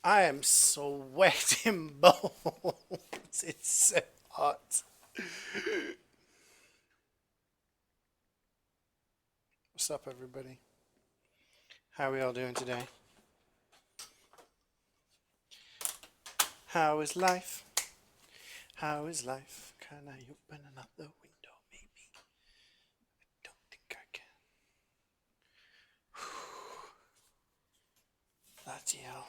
I am sweating balls. It's so hot. What's up, everybody? How are we all doing today? How is life? How is life? Can I open another window? Maybe. Don't think I can. Bloody hell.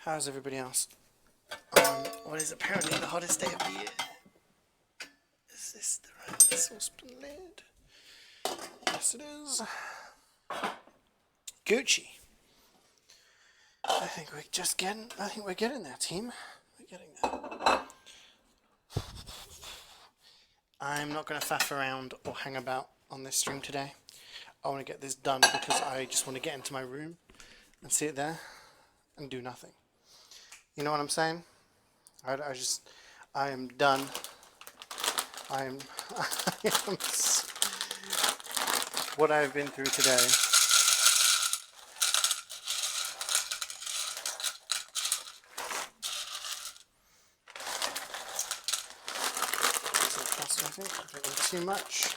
How's everybody else? What is apparently the hottest day of the year? Is this the right saucepan lid? Yes, it is. Gucci. I think we're getting there, team. We're getting there. I'm not going to faff around or hang about on this stream today. I want to get this done because I just want to get into my room and sit there and do nothing. You know what I'm saying? I am done. I am, what I've been through today. I think I'm doing too much.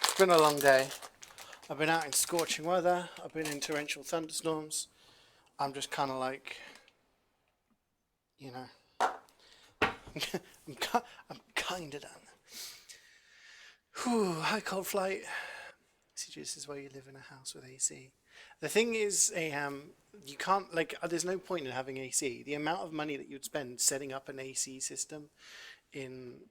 It's been a long day. I've been out in scorching weather. I've been in torrential thunderstorms. I'm just kind of like, you know, I'm kind of done. Whew, high cold flight. This is why you live in a house with AC. The thing is, you can't there's no point in having AC. The amount of money that you'd spend setting up an AC system in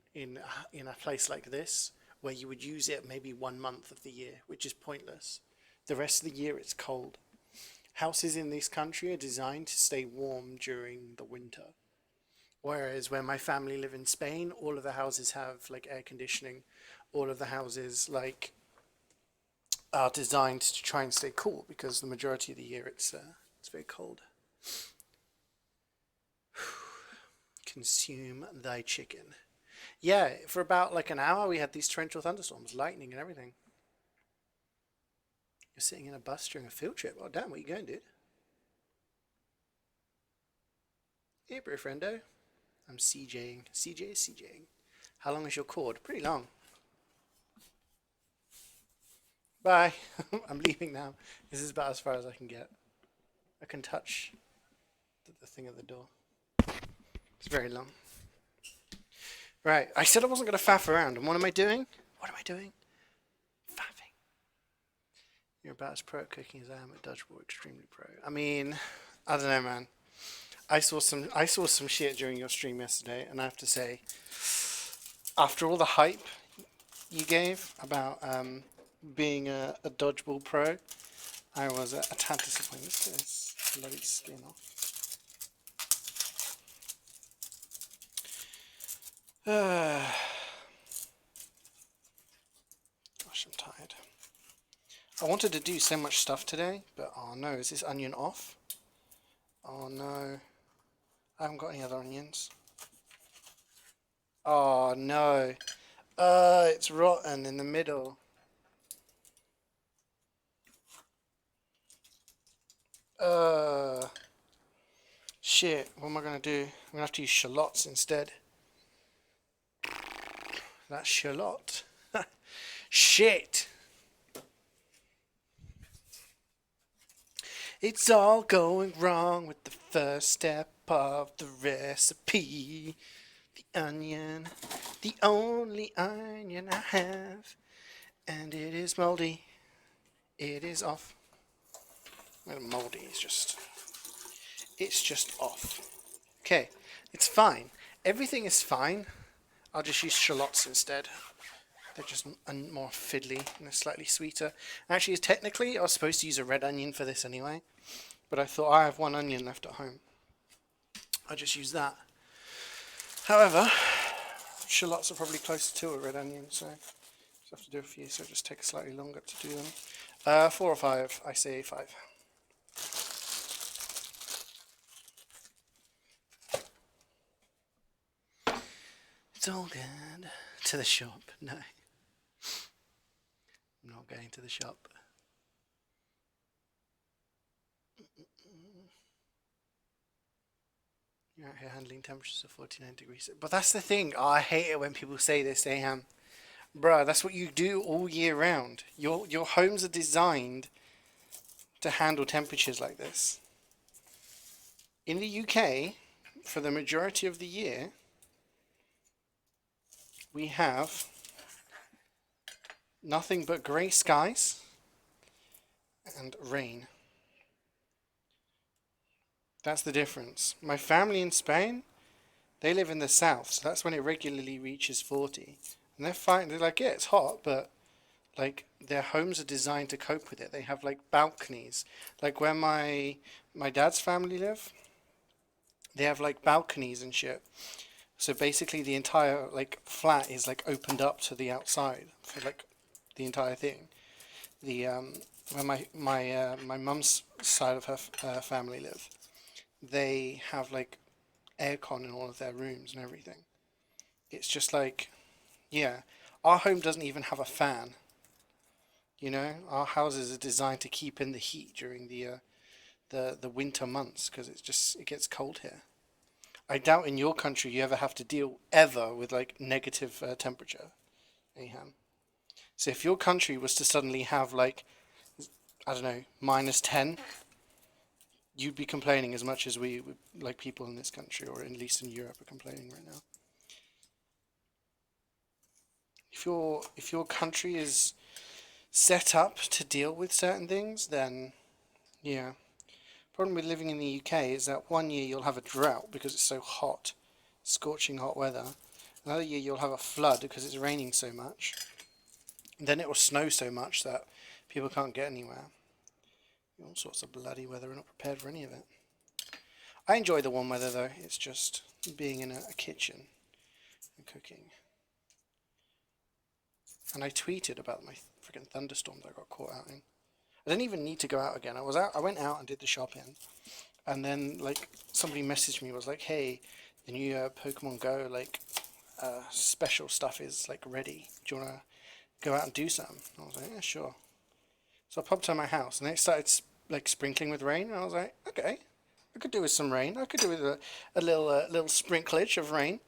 a place like this, where you would use it maybe 1 month of the year, which is pointless. The rest of the year it's cold. Houses in this country are designed to stay warm during the winter. Whereas where my family live in Spain, all of the houses have like air conditioning. All of the houses are designed to try and stay cool because the majority of the year it's very cold. Consume thy chicken. Yeah, for about like an hour we had these torrential thunderstorms, lightning and everything. You're sitting in a bus during a field trip. Oh damn, where you going, dude? Hey, bro, friendo. I'm CJing. CJ is CJing. How long is your cord? Pretty long. Bye. I'm leaving now. This is about as far as I can get. I can touch the thing at the door. It's very long. Right, I said I wasn't going to faff around, and what am I doing? What am I doing? Faffing. You're about as pro at cooking as I am at dodgeball. Extremely pro. I mean, I don't know, man. I saw some shit during your stream yesterday, and I have to say, after all the hype you gave about being a dodgeball pro, I was a tad disappointed. Let's get this bloody skin off. Gosh, I'm tired. I wanted to do so much stuff today, but oh no, is this onion off? Oh no. I haven't got any other onions. Oh no. It's rotten in the middle. Shit, what am I gonna do? I'm gonna have to use shallots instead. That's shallot. Shit! It's all going wrong with the first step of the recipe. The onion, the only onion I have, and it is moldy. It is off. Well, moldy is it's just off. Okay, it's fine. Everything is fine. I'll just use shallots instead. They're just more fiddly and they're slightly sweeter. Actually, technically, I was supposed to use a red onion for this anyway, but I thought I have one onion left at home. I'll just use that. However, shallots are probably closer to a red onion, so I just have to do a few, so it just takes slightly longer to do them. 4 or 5? I say 5. It's all good. To the shop. No. I'm not going to the shop. You're out here handling temperatures of 49 degrees. But that's the thing. Oh, I hate it when people say this, bruh, that's what you do all year round. Your homes are designed to handle temperatures like this. In the UK, for the majority of the year, we have nothing but grey skies and rain. That's the difference. My family in Spain, they live in the south, so that's when it regularly reaches 40. And they're fine. They're like, yeah, it's hot, but like their homes are designed to cope with it. They have like balconies. Like where my dad's family live, they have like balconies and shit. So basically the entire like flat is like opened up to the outside for like the entire thing. The where my mum's side of her family live, they have like aircon in all of their rooms and everything. It's just like, yeah, our home doesn't even have a fan. You know, our houses are designed to keep in the heat during the winter months because it gets cold here. I doubt in your country you ever have to deal ever with like negative temperature, Aham. So if your country was to suddenly have like, I don't know, -10, you'd be complaining as much as we like people in this country or at least in Europe are complaining right now. If your country is set up to deal with certain things, then yeah. Problem with living in the UK is that one year you'll have a drought because it's so hot, scorching hot weather. Another year you'll have a flood because it's raining so much. And then it will snow so much that people can't get anywhere. All sorts of bloody weather. We're not prepared for any of it. I enjoy the warm weather though. It's just being in a kitchen and cooking. And I tweeted about my freaking thunderstorm that I got caught out in. I didn't even need to go out again. I went out and did the shopping, and then like somebody messaged me, was like, "Hey, the new Pokemon Go like special stuff is like ready. Do you wanna go out and do something?" I was like, "Yeah, sure." So I popped to my house, and it started like sprinkling with rain, and I was like, "Okay, I could do with some rain. I could do with a little sprinklage of rain."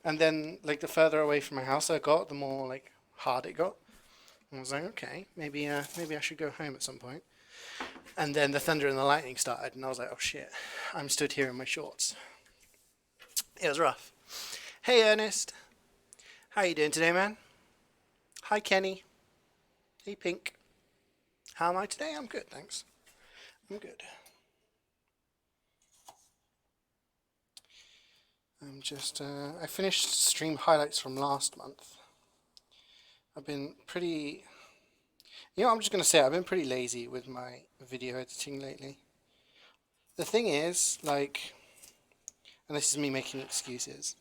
And then like the further away from my house I got, the more like hard it got. I was like, okay, maybe I should go home at some point. And then the thunder and the lightning started, and I was like, oh shit, I'm stood here in my shorts. It was rough. Hey Ernest, how you doing today, man? Hi Kenny. Hey Pink. How am I today? I'm good, thanks. I'm good. I'm just, I finished stream highlights from last month. I've been pretty... I'm just going to say I've been pretty lazy with my video editing lately. The thing is, like, and this is me making excuses.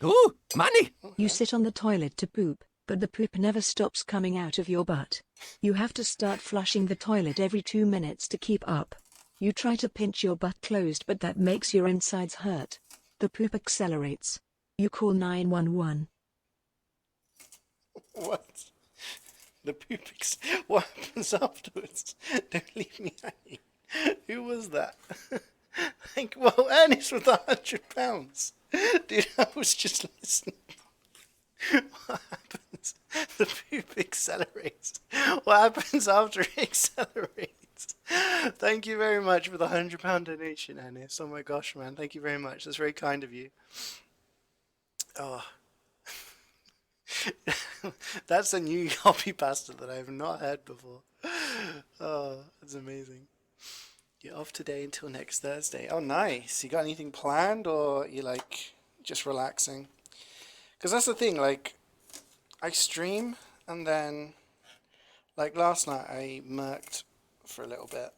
Ooh, money! Okay. You sit on the toilet to poop, but the poop never stops coming out of your butt. You have to start flushing the toilet every 2 minutes to keep up. You try to pinch your butt closed, but that makes your insides hurt. The poop accelerates. You call 911. What? The poop what happens afterwards? Don't leave me hanging. Who was that? Well, Ernest with £100. Dude, I was just listening. What happens? The poop accelerates. What happens after it accelerates? Thank you very much for the £100 donation, Ernest. Oh my gosh, man. Thank you very much. That's very kind of you. Oh. That's a new copy pasta that I have not had before. Oh, that's amazing. You're off today until next Thursday. Oh, nice. You got anything planned, or you like just relaxing? Because that's the thing, like, I stream and then, like last night I murked for a little bit,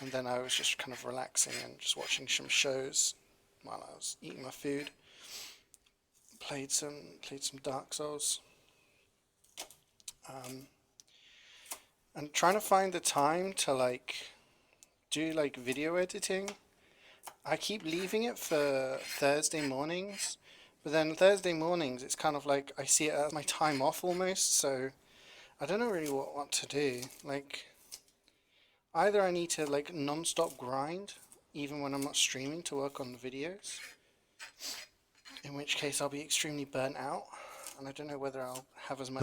and then I was just kind of relaxing and just watching some shows while I was eating my food. Played some Dark Souls. And trying to find the time to like do like video editing. I keep leaving it for Thursday mornings But then Thursday mornings, it's kind of like I see it as my time off almost. So I don't know really what to do. Like either I need to like non-stop grind, even when I'm not streaming, to work on the videos. In which case I'll be extremely burnt out, and I don't know whether I'll have as much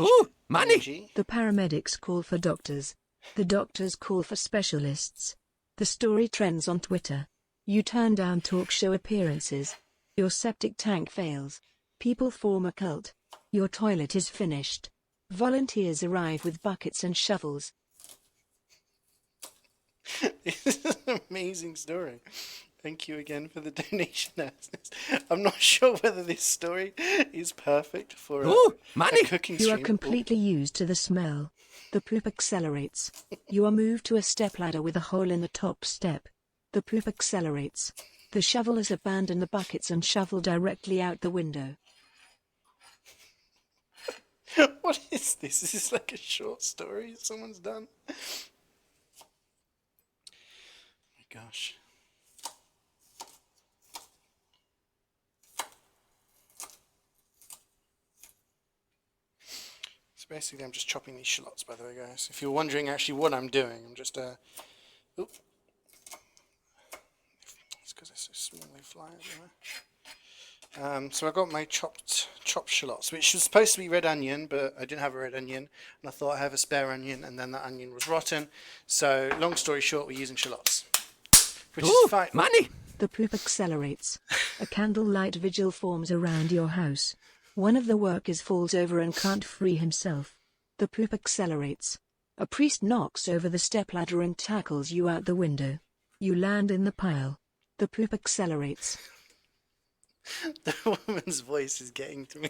energy. The paramedics call for doctors. The doctors call for specialists. The story trends on Twitter. You turn down talk show appearances. Your septic tank fails. People form a cult. Your toilet is finished. Volunteers arrive with buckets and shovels. This is an amazing story. Thank you again for the donation, Asnes. I'm not sure whether this story is perfect for a cooking stream. You are completely used to the smell. The poop accelerates. You are moved to a stepladder with a hole in the top step. The poop accelerates. The shovelers abandon the buckets and shovel directly out the window. What is this? Is this like a short story someone's done? Oh my gosh. So basically I'm just chopping these shallots, by the way, guys. If you're wondering actually what I'm doing, I'm just oop. It's because they're so small they fly everywhere. So I got my chopped shallots, which was supposed to be red onion, but I didn't have a red onion, and I thought I have a spare onion, and then that onion was rotten. So long story short, we're using shallots, which is fine. The poop accelerates. A candlelight vigil forms around your house. One of the workers falls over and can't free himself. The poop accelerates. A priest knocks over the stepladder and tackles you out the window. You land in the pile. The poop accelerates. The woman's voice is getting to me.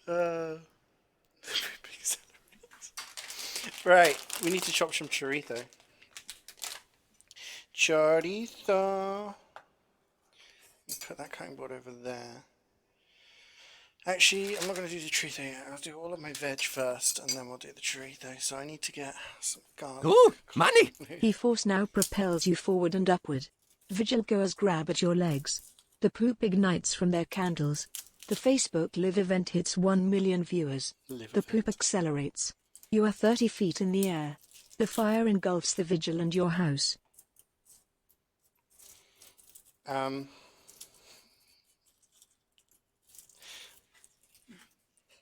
The poop accelerates. Right, we need to chop some chorizo. Chorizo. Put that cutting board over there. Actually, I'm not going to do the chorizo yet. I'll do all of my veg first, and then we'll do the chorizo. So I need to get some garlic. He force now propels you forward and upward. Vigil goers grab at your legs. The poop ignites from their candles. The Facebook Live event hits 1 million viewers. The poop accelerates. You are 30 feet in the air. The fire engulfs the vigil and your house.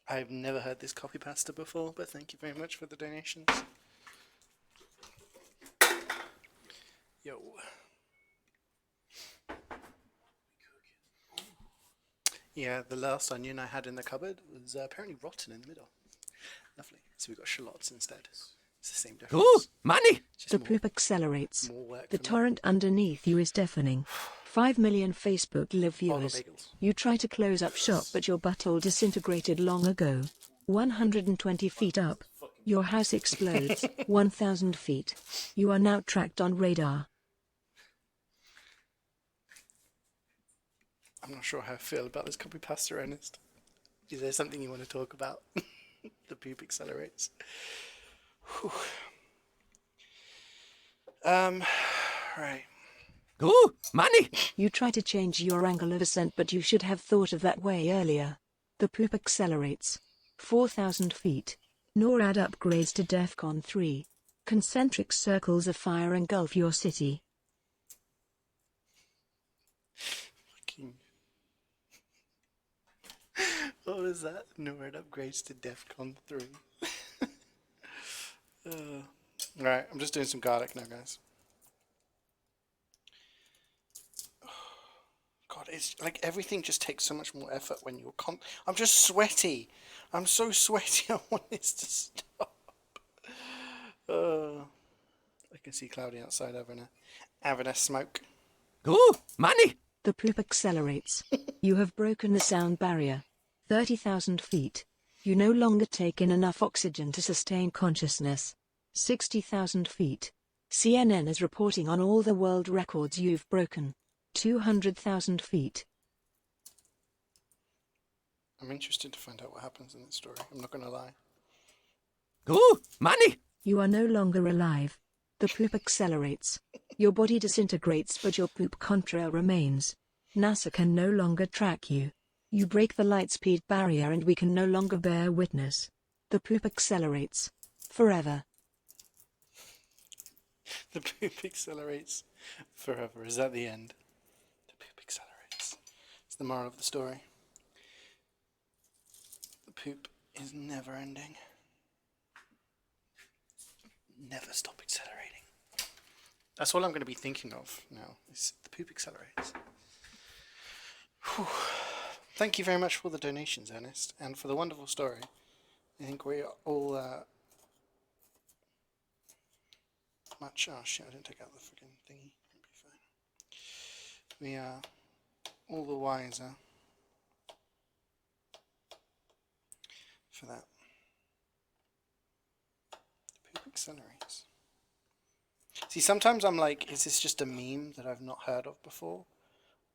I've never heard this copy pasta before, but thank you very much for the donations. Yo. Yeah, the last onion I had in the cupboard was apparently rotten in the middle. Lovely. So we got shallots instead. It's the same difference. The poop accelerates. The torrent underneath you is deafening. 5 million Facebook Live viewers. You try to close up shop, but your butthole disintegrated long ago. 120 feet up. Your house explodes. 1,000 feet. You are now tracked on radar. I'm not sure how I feel about this copy pasta, Ernest. Is there something you want to talk about? The poop accelerates. Whew. Right. You try to change your angle of ascent, but you should have thought of that way earlier. The poop accelerates. 4,000 feet. NORAD upgrades to DEFCON 3. Concentric circles of fire engulf your city. What was that? NORAD upgrades to DEFCON 3. Right, I'm just doing some garlic now, guys. God, it's like everything just takes so much more effort when you're I'm just sweaty. I'm so sweaty. I want this to stop. I can see cloudy outside having a smoke. The poop accelerates. You have broken the sound barrier. 30,000 feet. You no longer take in enough oxygen to sustain consciousness. 60,000 feet. CNN is reporting on all the world records you've broken. 200,000 feet. I'm interested to find out what happens in this story. I'm not going to lie. You are no longer alive. The poop accelerates. Your body disintegrates, but your poop contra remains. NASA can no longer track you. You break the light-speed barrier and we can no longer bear witness. The poop accelerates. Forever. The poop accelerates forever. Is that the end? The poop accelerates. It's the moral of the story. The poop is never ending. Never stop accelerating. That's all I'm going to be thinking of now. Is the poop accelerates. Whew. Thank you very much for the donations, Ernest, and for the wonderful story. I think we are all much. Oh shit! I didn't take out the freaking thingy. It'll be fine. We are all the wiser for that. The poop accelerates. See, sometimes I'm like, is this just a meme that I've not heard of before?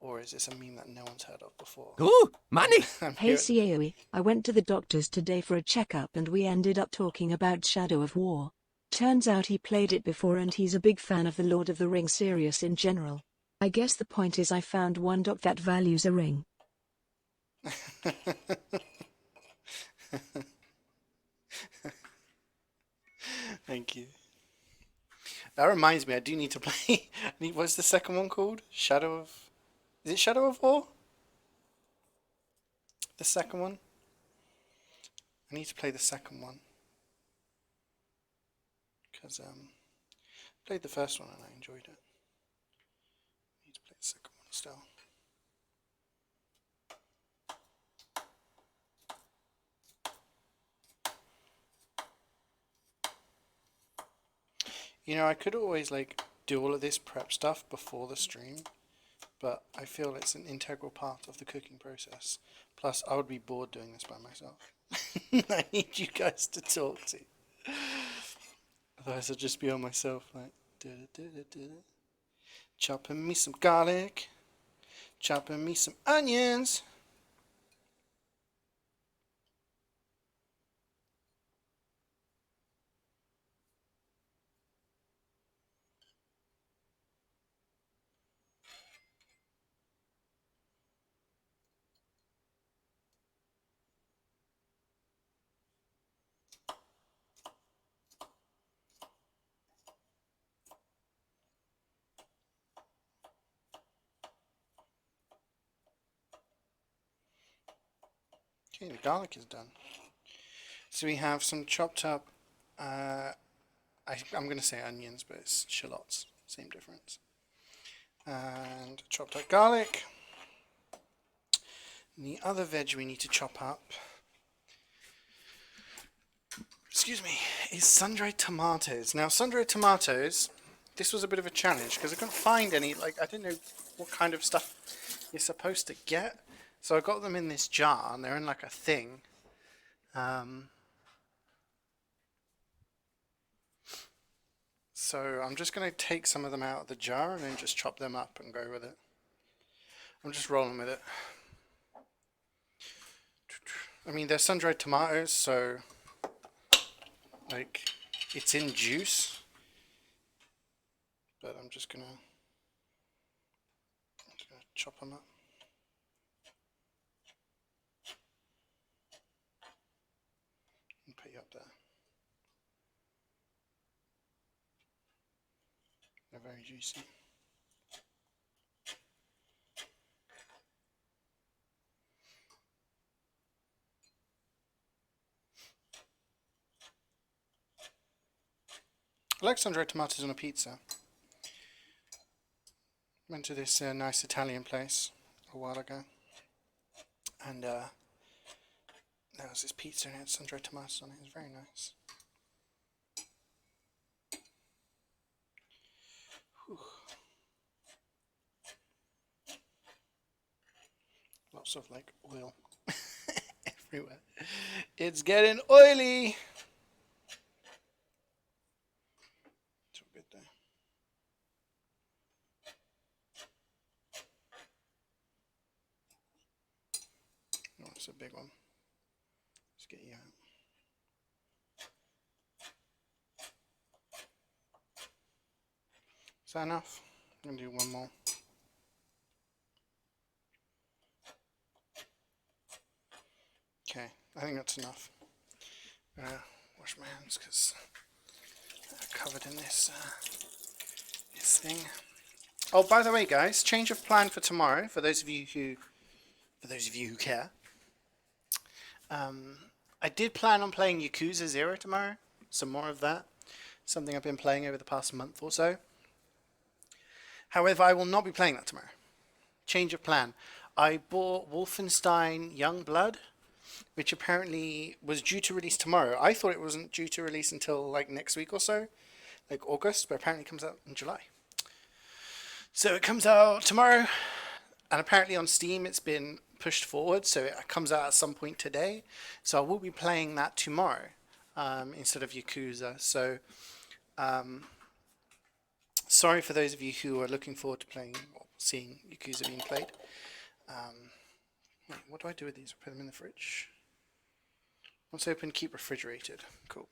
Or is this a meme that no one's heard of before? Ooh, money! Hey Sioe, I went to the doctor's today for a checkup and we ended up talking about Shadow of War. Turns out he played it before and he's a big fan of the Lord of the Rings series in general. I guess the point is I found one doc that values a ring. Thank you. That reminds me, I do need to play. What's the second one called? Shadow of. Is it Shadow of War? The second one? I need to play the second one. Because I played the first one and I enjoyed it. I need to play the second one still. You know, I could always like do all of this prep stuff before the stream, but I feel it's an integral part of the cooking process. Plus, I would be bored doing this by myself. I need you guys to talk to. Otherwise, I'll just be on myself, like, chopping me some garlic, chopping me some onions. Okay, the garlic is done. So we have some chopped up, I'm going to say onions, but it's shallots, same difference. And chopped up garlic. And the other veg we need to chop up, excuse me, is sun-dried tomatoes. Now, sun-dried tomatoes, this was a bit of a challenge because I couldn't find any, like, I didn't know what kind of stuff you're supposed to get. So I got them in this jar, and they're in like a thing. So I'm just going to take some of them out of the jar and then just chop them up and go with it. I'm just rolling with it. I mean, they're sun-dried tomatoes, so like it's in juice. But I'm just gonna chop them up. And put you up there. They're very juicy. I like sun-dried tomatoes on a pizza. Went to this nice Italian place a while ago, and there was this pizza and it had sun-dried tomatoes on it. It was very nice. Whew. Lots of like oil everywhere. It's getting oily. It's all good though. Oh, it's a big one. Let's get you out. Is that enough? I'm going to do one more. I think that's enough. I'm gonna wash my hands because I'm covered in this thing. Oh, by the way, guys, change of plan for tomorrow. For those of you who care, I did plan on playing Yakuza 0 tomorrow. Some more of that. Something I've been playing over the past month or so. However, I will not be playing that tomorrow. Change of plan. I bought Wolfenstein Youngblood, which apparently was due to release tomorrow. I thought it wasn't due to release until like next week or so, like August, but apparently it comes out in July. So it comes out tomorrow, and apparently on Steam it's been pushed forward, so it comes out at some point today. So I will be playing that tomorrow instead of Yakuza. So sorry for those of you who are looking forward to playing or seeing Yakuza being played. Wait, what do I do with these? Put them in the fridge. Once open, keep refrigerated. Cool.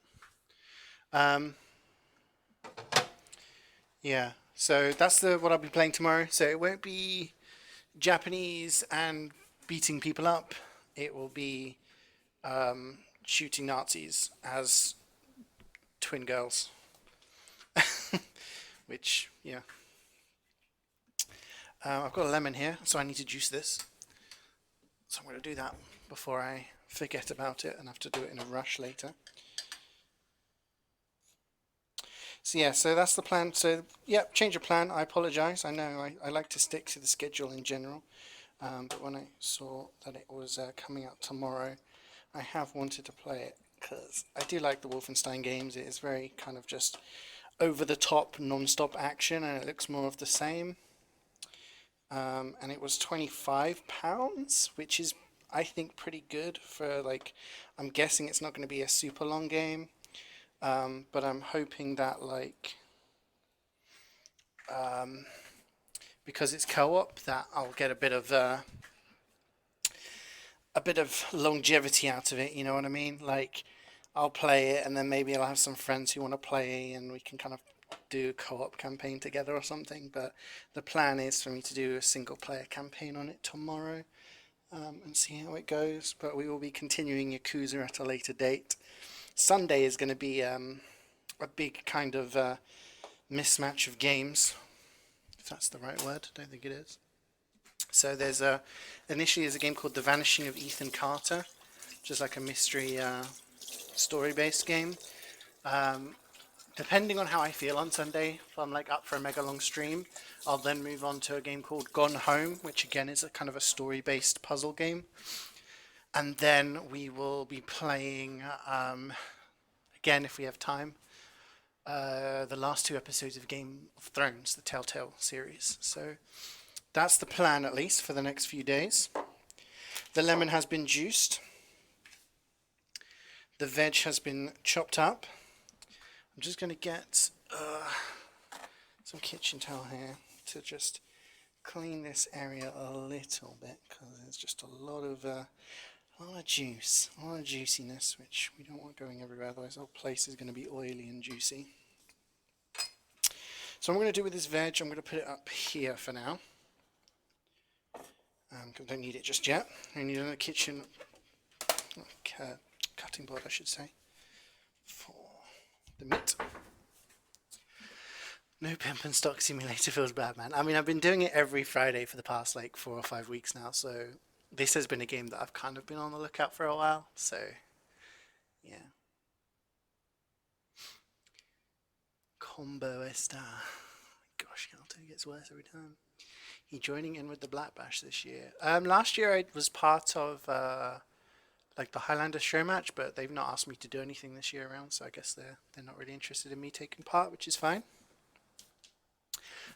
Yeah, so that's what I'll be playing tomorrow. So it won't be Japanese and beating people up. It will be shooting Nazis as twin girls. Which, yeah. I've got a lemon here, so I need to juice this. So I'm going to do that before I forget about it and have to do it in a rush later. So yeah, so that's the plan. So yeah, change of plan. I apologize. I know I like to stick to the schedule in general. But when I saw that it was coming out tomorrow, I have wanted to play it because I do like the Wolfenstein games. It is very kind of just over the top, non-stop action, and it looks more of the same. And it was £25, which is I think pretty good for like. I'm guessing it's not going to be a super long game, but I'm hoping that like. Because it's co-op, that I'll get a bit of longevity out of it. You know what I mean? Like, I'll play it, and then maybe I'll have some friends who want to play, and we can kind of do a co-op campaign together or something. But the plan is for me to do a single-player campaign on it tomorrow, and see how it goes. But we will be continuing Yakuza at a later date. Sunday is going to be a big kind of mismatch of games, if that's the right word. I don't think it is. So there's initially there's a game called The Vanishing of Ethan Carter, which is like a mystery story-based game. Depending on how I feel on Sunday, if I'm like up for a mega long stream, I'll then move on to a game called Gone Home, which again is a kind of a story-based puzzle game. And then we will be playing, again if we have time, the last two episodes of Game of Thrones, the Telltale series. So that's the plan, at least, for the next few days. The lemon has been juiced. The veg has been chopped up. I'm just going to get some kitchen towel here to just clean this area a little bit, because there's just a lot of juice, a lot of juiciness, which we don't want going everywhere, otherwise the whole place is going to be oily and juicy. So what I'm going to do with this veg, I'm going to put it up here for now. I don't need it just yet. I need another kitchen cutting board, I should say, for the meat. No Pimp and Stock Simulator feels bad, man. I mean, I've been doing it every Friday for the past like 4 or 5 weeks now, so this has been a game that I've kind of been on the lookout for a while, so yeah. Combo Star. Gosh, Galto gets worse every time. He joining in with the Black Bash this year. Last year I was part of like the Highlander show match, but they've not asked me to do anything this year around, so I guess they're not really interested in me taking part, which is fine.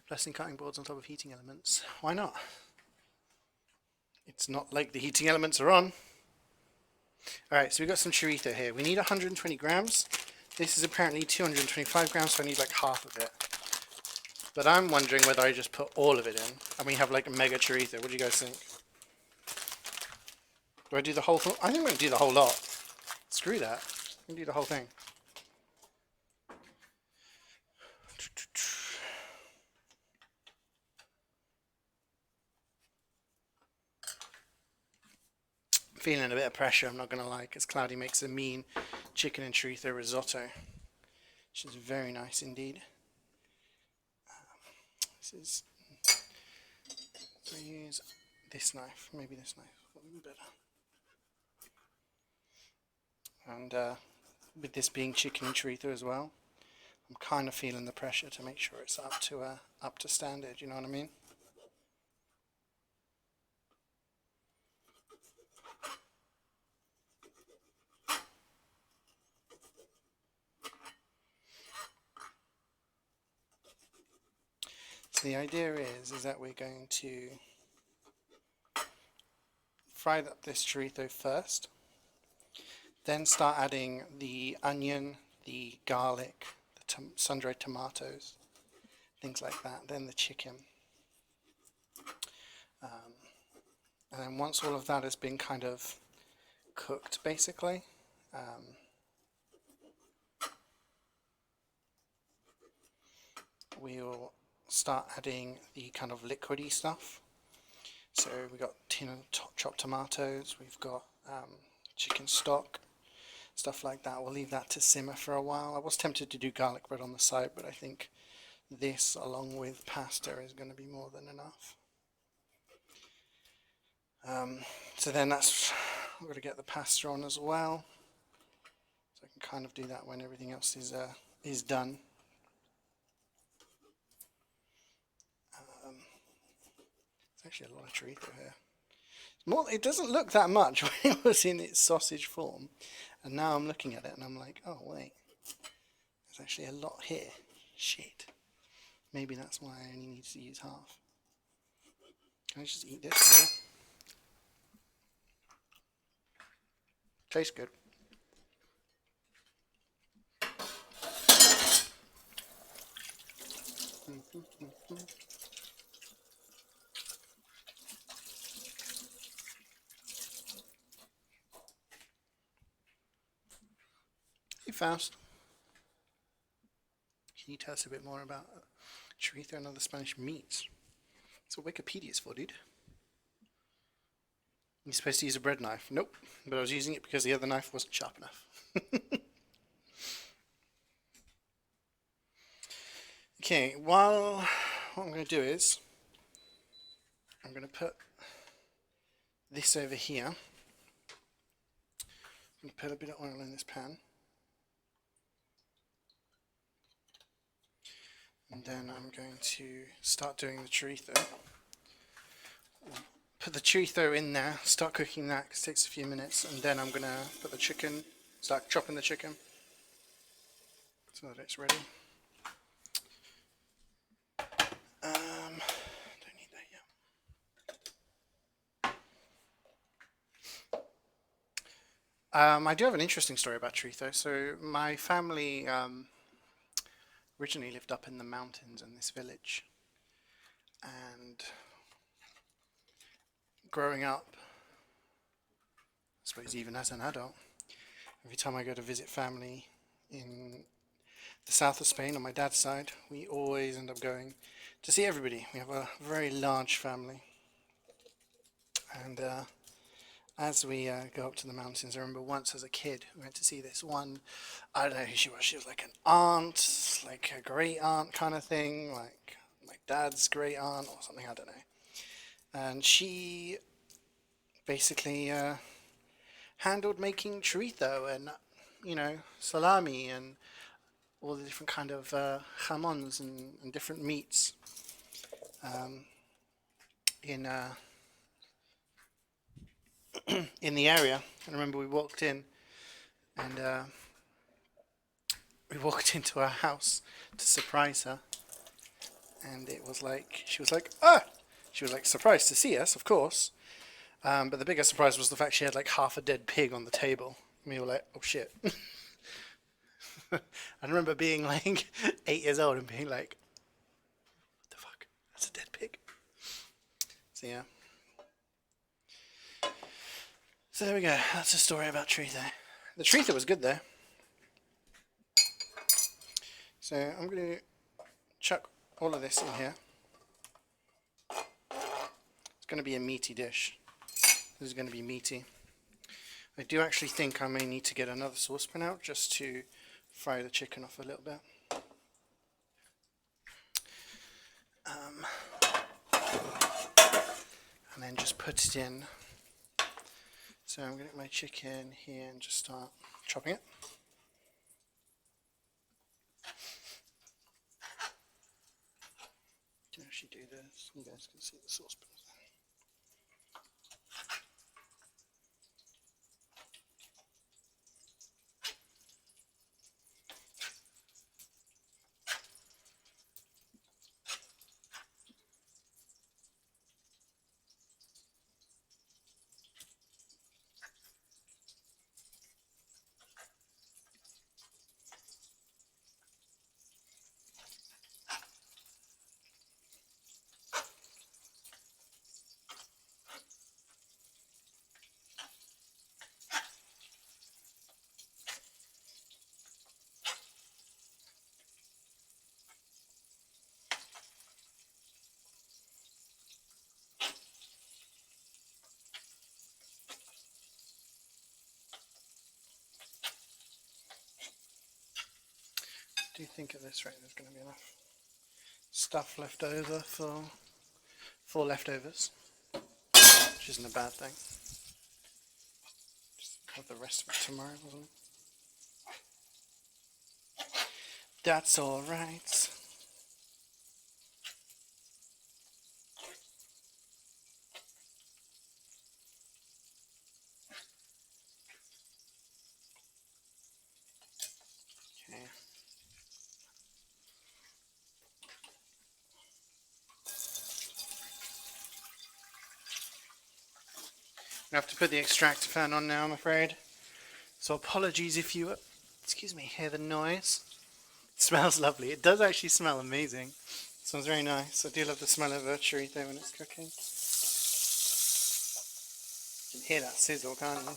Placing cutting boards on top of heating elements. Why not? It's not like the heating elements are on. Alright, so we've got some chorizo here. We need 120 grams. This is apparently 225 grams, so I need like half of it. But I'm wondering whether I just put all of it in and we have like a mega chorizo. What do you guys think? Do I do the whole thing? I think I'm going to do the whole lot. Screw that. I'm going to do the whole thing. feeling a bit of pressure, I'm not going to lie, because Cloudy makes a mean chicken and chorizo risotto, which is very nice indeed. This is, I use this knife, maybe this knife will be better. And with this being chicken and chorizo as well, I'm kind of feeling the pressure to make sure it's up to standard. You know what I mean? So the idea is that we're going to fry up this chorizo first, then start adding the onion, the garlic, the sun-dried tomatoes, things like that, then the chicken. And then once all of that has been kind of cooked, basically, we'll start adding the kind of liquidy stuff. So we've got chopped tomatoes, we've got chicken stock, stuff like that. We'll leave that to simmer for a while. I was tempted to do garlic bread on the side, but I think this along with pasta is going to be more than enough. So then that's, I'm going to get the pasta on as well. So I can kind of do that when everything else is done. There's actually a lot of chorizo here. It doesn't look that much when it was in its sausage form, and now I'm looking at it and I'm like, oh wait, there's actually a lot here. Shit. Maybe that's why I only need to use half. Can I just eat this here? Tastes good. Hey Faust, can you tell us a bit more about chorizo and other Spanish meats? That's what Wikipedia's for, dude. You're supposed to use a bread knife. Nope, but I was using it because the other knife wasn't sharp enough. Okay, well, what I'm going to do is I'm going to put this over here. I'm going to put a bit of oil in this pan. And then I'm going to start doing the chorizo. Put the chorizo in there, start cooking that because it takes a few minutes, and then I'm going to put the chicken, start chopping the chicken so that it's ready. Don't need that yet. I do have an interesting story about chorizo. So my family originally lived up in the mountains in this village, and growing up, I suppose even as an adult, every time I go to visit family in the south of Spain on my dad's side, we always end up going to see everybody. We have a very large family, and as we go up to the mountains, I remember once as a kid we went to see this one, I don't know who she was like an aunt, like a great aunt kind of thing, like my dad's great aunt or something, I don't know. And she basically handled making chorizo and salami and all the different kind of jamons and different meats in in the area. And I remember we walked in and we walked into her house to surprise her, and it was like she was like, ah, she was like surprised to see us, of course. But the biggest surprise was the fact she had like half a dead pig on the table. And we were like, oh shit. I remember being like 8 years old and being like, what the fuck? That's a dead pig. So yeah. So there we go. That's a story about chorizo. The chorizo was good though. So I'm going to chuck all of this in here. It's going to be a meaty dish. This is going to be meaty. I do actually think I may need to get another saucepan out just to fry the chicken off a little bit. And then just put it in. So I'm going to get my chicken here and just start chopping it. I can actually do this. You guys can see the saucepan. Do you think at this rate there's going to be enough stuff left over for leftovers, which isn't a bad thing. Just have the rest of it tomorrow, wasn't it? That's all right. Okay. I have to put the extractor fan on now, I'm afraid. So apologies if you, excuse me, hear the noise. It smells lovely. It does actually smell amazing. It smells very nice. I do love the smell of a chorizo when it's cooking. You can hear that sizzle, can't you?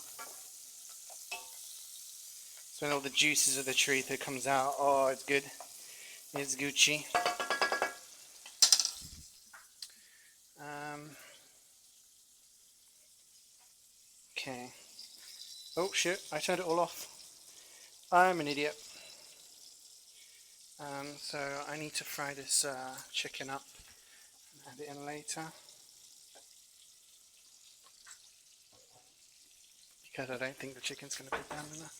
So when all the juices of the chorizo comes out, oh, it's good. It's Gucci. Okay. Oh shit, I turned it all off. I'm an idiot. So I need to fry this chicken up and add it in later. Because I don't think the chicken's going to be done enough.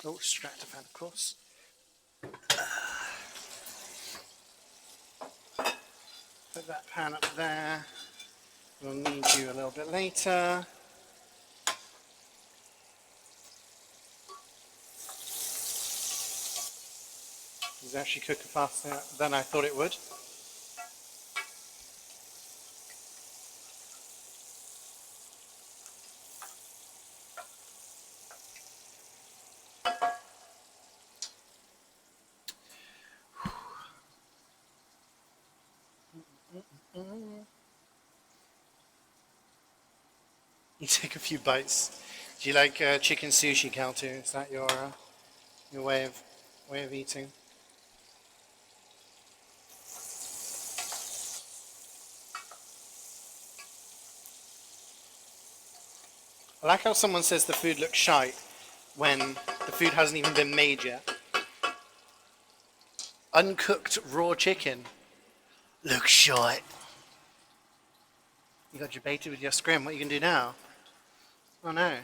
Oh, extractor fan, of course. Put that pan up there. We'll need you a little bit later. It's actually cooking faster than I thought it would. You take a few bites. Do you like chicken sushi, Kaltu? Is that your way of eating? I like how someone says the food looks shite when the food hasn't even been made yet. Uncooked raw chicken looks shite. You got debated with your scrim. What are you going to do now? Oh no.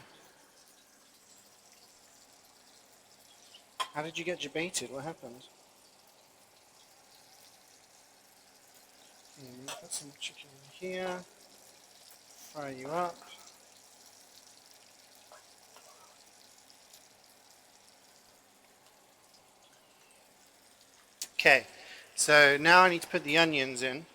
How did you get debated? What happened? Put some chicken in here. Fry you up. Okay, so now I need to put the onions in.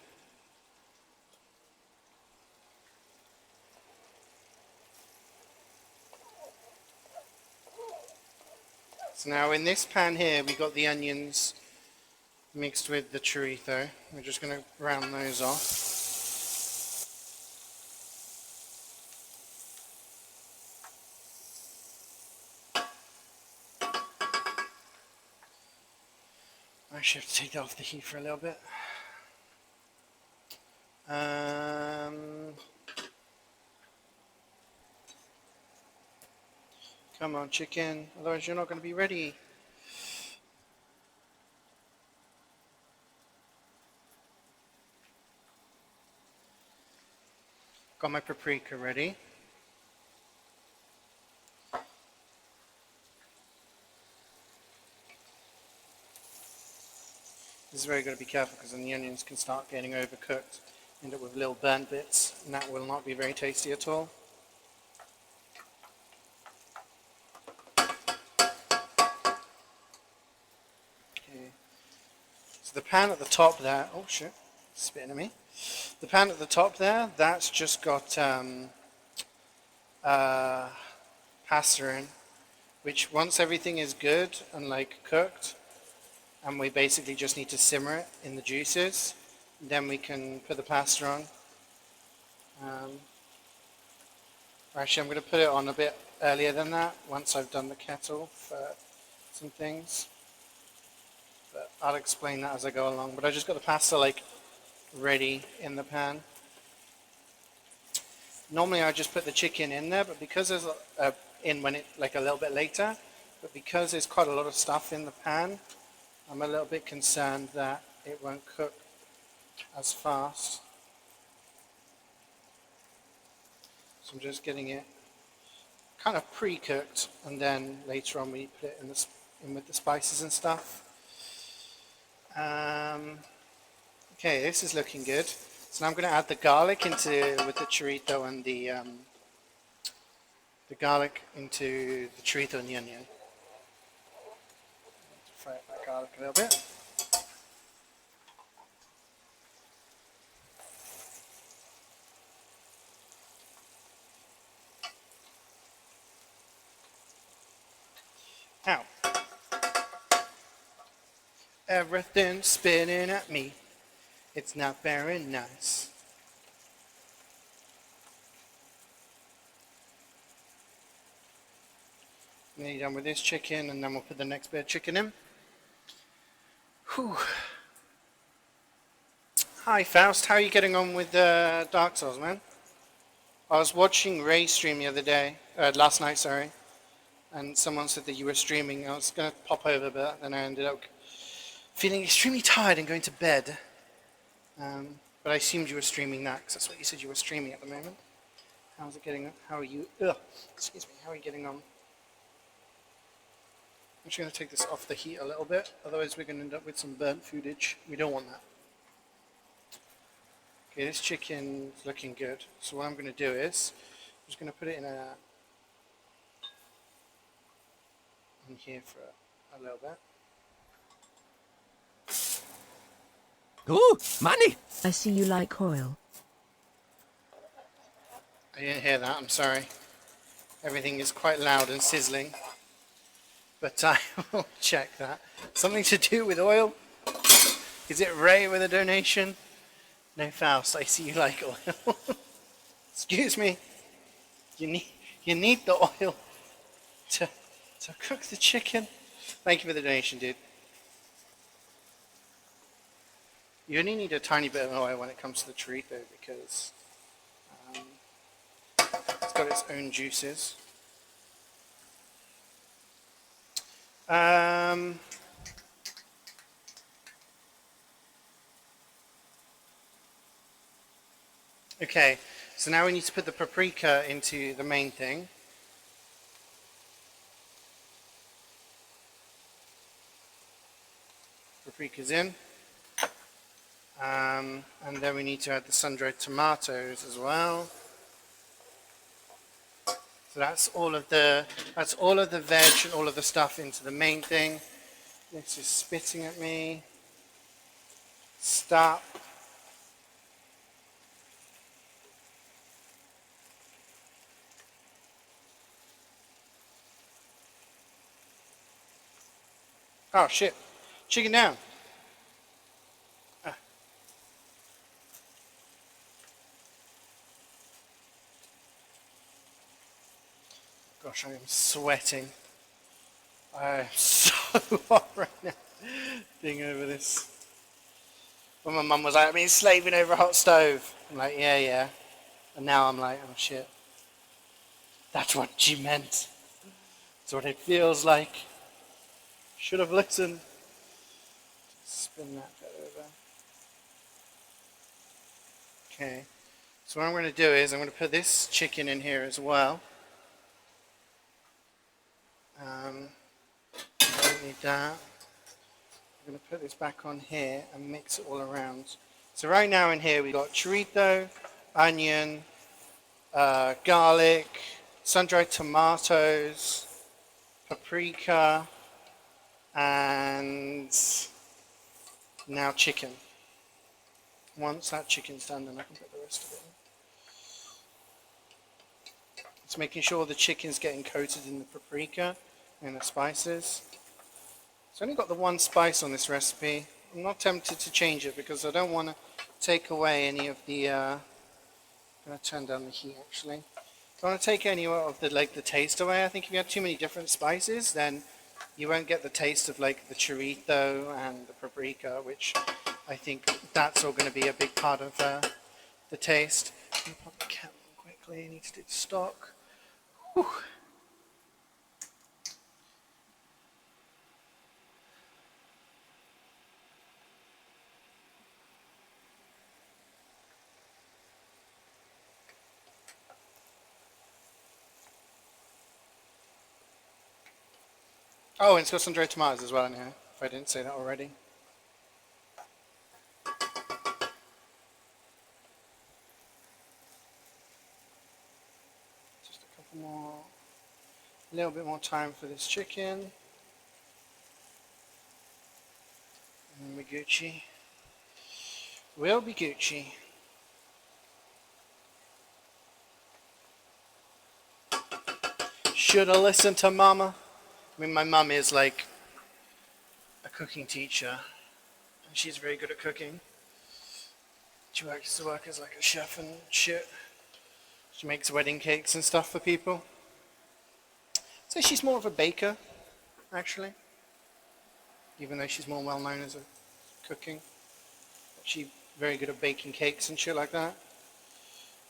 So now in this pan here, we got the onions mixed with the chorizo. We're just going to round those off. I actually have to take that off the heat for a little bit. Come on, chicken. Otherwise, you're not going to be ready. Got my paprika ready. This is where you've got to be careful because then the onions can start getting overcooked, end up with little burnt bits, and that will not be very tasty at all. Okay. So the pan at the top there, oh shit, spitting at me. The pan at the top there, that's just got pasta in, which once everything is good and like cooked, and we basically just need to simmer it in the juices, then we can put the pasta on. Actually, I'm going to put it on a bit earlier than that once I've done the kettle for some things. But I'll explain that as I go along. But I just got the pasta like ready in the pan. Normally I just put the chicken in there, but because there's in when it like a little bit later, but because there's quite a lot of stuff in the pan, I'm a little bit concerned that it won't cook as fast. So I'm just getting it kind of pre-cooked, and then later on we put it in with the spices and stuff. Okay, this is looking good. So now I'm going to add the garlic with the chorizo and the garlic into the chorizo and the onion. Fry up that garlic a little bit. Ow. Everything's spinning at me. It's not very nice. Nearly done with this chicken, and then we'll put the next bit of chicken in. Whew. Hi Faust, how are you getting on with Dark Souls, man? I was watching Ray stream the other day, last night, sorry, and someone said that you were streaming. I was going to pop over, but then I ended up feeling extremely tired and going to bed. But I assumed you were streaming that, because that's what you said you were streaming at the moment. How's it getting on? How are you? Excuse me, how are you getting on? I'm just going to take this off the heat a little bit, otherwise we're going to end up with some burnt footage. We don't want that. Okay, this chicken's looking good. So what I'm going to do is, I'm just going to put it in here for a little bit. Ooh, money! I see you like oil. I didn't hear that, I'm sorry. Everything is quite loud and sizzling. But I will check that. Something to do with oil? Is it Ray with a donation? No, Faust, I see you like oil. Excuse me. You need the oil to cook the chicken. Thank you for the donation, dude. You only need a tiny bit of oil when it comes to the chorizo because it's got its own juices. Okay, so now we need to put the paprika into the main thing. Paprika's in. And then we need to add the sun-dried tomatoes as well. So that's all of the veg and all of the stuff into the main thing. This is spitting at me. Stop. Oh shit. Chicken down. Gosh, I am sweating. I am so hot right now being over this. When my mum was like, I've been slaving over a hot stove. I'm like, yeah. And now I'm like, oh shit. That's what she meant. That's what it feels like. Should have listened. Spin that bit over. Okay. So what I'm going to do is I'm going to put this chicken in here as well. I don't need that. I'm going to put this back on here and mix it all around. So right now in here we got chorizo, onion, garlic, sun-dried tomatoes, paprika, and now chicken. Once that chicken's done, then I can put the rest of it in. It's making sure the chicken's getting coated in the paprika and the spices. It's only got the one spice on this recipe. I'm not tempted to change it because I don't want to take away any of the. I'm going to turn down the heat actually. Don't want to take any of the the taste away. I think if you have too many different spices, then you won't get the taste of like the chorizo and the paprika, which I think that's all going to be a big part of the taste. I'm going to pop the kettle on quickly. I need to do the stock. Whew. Oh, and it's got some dried tomatoes as well in here, if I didn't say that already. Just a couple more, a little bit more time for this chicken. And then we're Gucci. We'll be Gucci. Should have listened to Mama. I mean, my mum is like a cooking teacher, and she's very good at cooking. She works to work as like a chef and shit. She makes wedding cakes and stuff for people. So she's more of a baker, actually. Even though she's more well known as a cooking. She's very good at baking cakes and shit like that.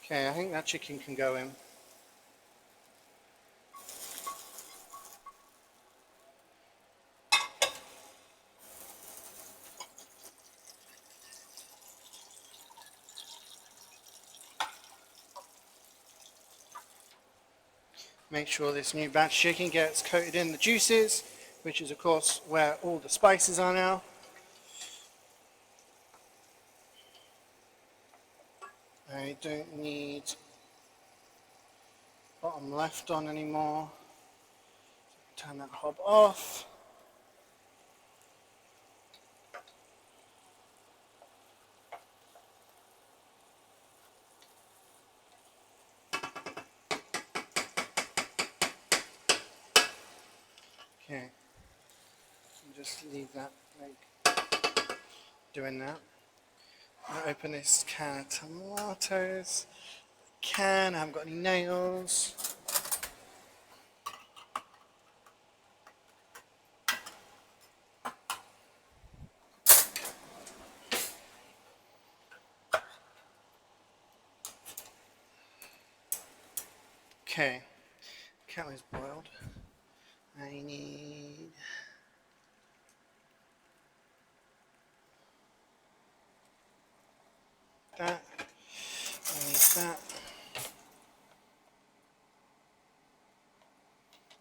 Okay, I think that chicken can go in. Make sure this new batch chicken gets coated in the juices, which is of course where all the spices are now. I don't need bottom left on anymore. Turn that hob off. Okay, and just leave that like doing that. I'll open this can of tomatoes. I haven't got any nails. Okay, kettle is boiled. I need that. I need that.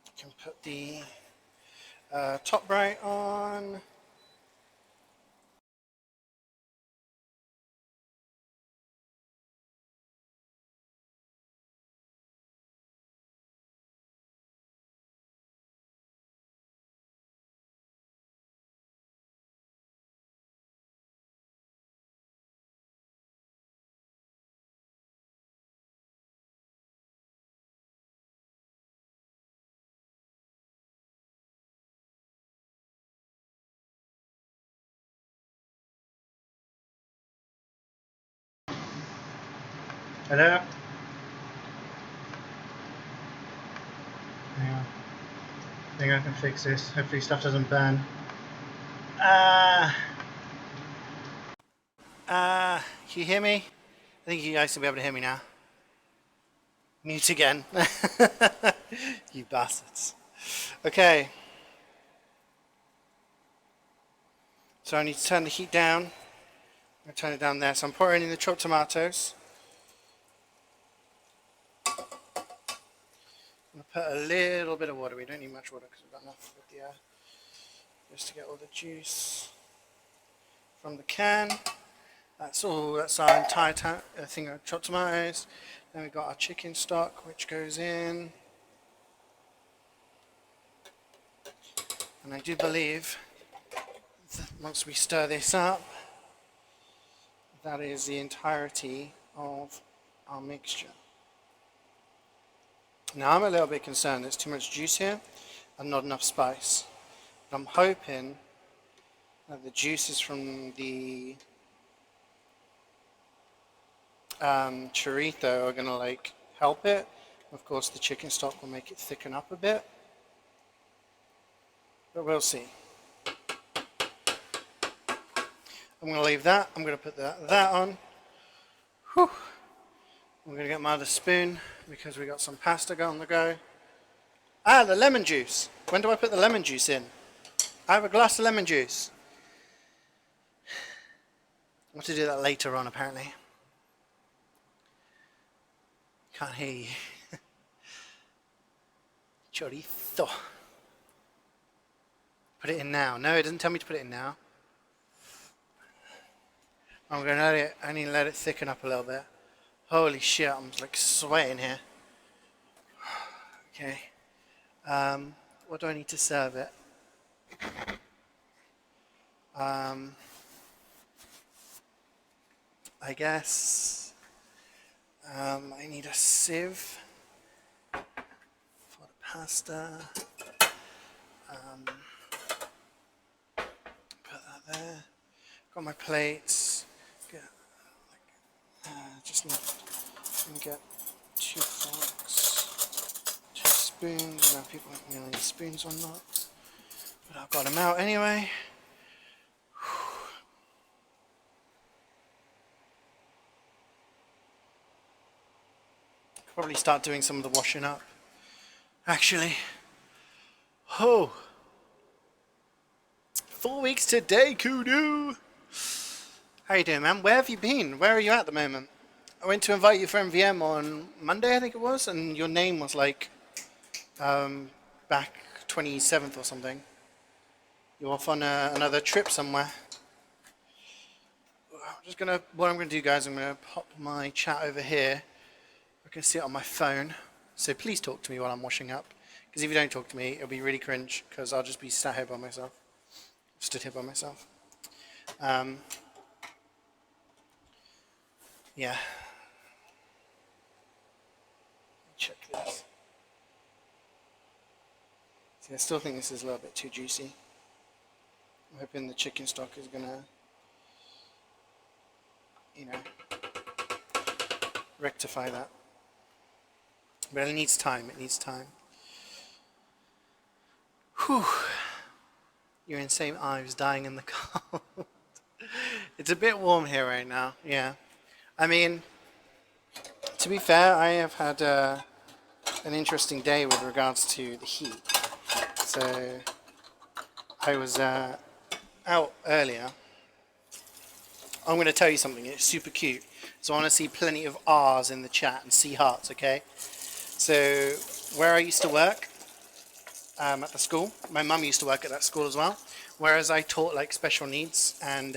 I can put the top right on. Hello? Hang on. I think I can fix this. Hopefully stuff doesn't burn. Can you hear me? I think you guys will be able to hear me now. Mute again. You bastards. Okay. So I need to turn the heat down. I'm going to turn it down there. So I'm pouring in the chopped tomatoes. I'm going to put a little bit of water. We don't need much water because we've got enough with the just to get all the juice from the can. That's all. That's our entire thing of chopped tomatoes. Then we've got our chicken stock, which goes in. And I do believe that once we stir this up, that is the entirety of our mixture. Now I'm a little bit concerned there's too much juice here and not enough spice. But I'm hoping that the juices from the chorizo are going to like help it. Of course the chicken stock will make it thicken up a bit. But we'll see. I'm going to leave that. I'm going to put that on. Whew. I'm going to get my other spoon because we got some pasta on the go. Ah, the lemon juice. When do I put the lemon juice in? I have a glass of lemon juice. I want to do that later on apparently. Can't hear you. Chorizo. Put it in now. No, it doesn't tell me to put it in now. I'm going to only let it thicken up a little bit. Holy shit, I'm like sweating here. Okay. What do I need to serve it? I guess I need a sieve for the pasta. Put that there. Got my plates. Just need to get 2 forks, 2 spoons. I don't know if people need spoons or not, but I've got them out anyway. Probably start doing some of the washing up. Actually, 4 weeks today, Kudu. How you doing, man? Where have you been? Where are you at the moment? I went to invite you for MVM on Monday, I think it was, and your name was like back 27th or something. You're off on another trip somewhere. What I'm gonna do, guys, I'm gonna pop my chat over here. I can see it on my phone, so please talk to me while I'm washing up. Because if you don't talk to me, it'll be really cringe. Because I'll just be sat here by myself, stood here by myself. Yeah. Check this. See, I still think this is a little bit too juicy. I'm hoping the chicken stock is gonna, rectify that. But it needs time. It needs time. Whew. You're insane. I was dying in the cold. It's a bit warm here right now. Yeah. I mean, to be fair, I have had an interesting day with regards to the heat. So I was out earlier. I'm going to tell you something. It's super cute. So I want to see plenty of R's in the chat and see hearts, okay? So where I used to work at the school, my mum used to work at that school as well. Whereas I taught like special needs and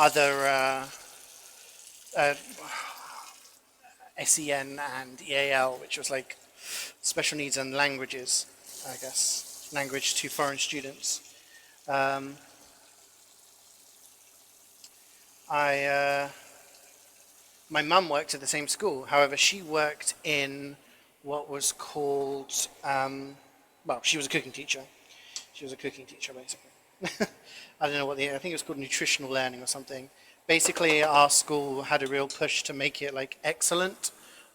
other SEN and EAL, which was like special needs and languages, I guess, language to foreign students. My mum worked at the same school. However, she worked in what was called, she was a cooking teacher. She was a cooking teacher, basically. I don't know I think it was called nutritional learning or something. Basically, our school had a real push to make it like excellent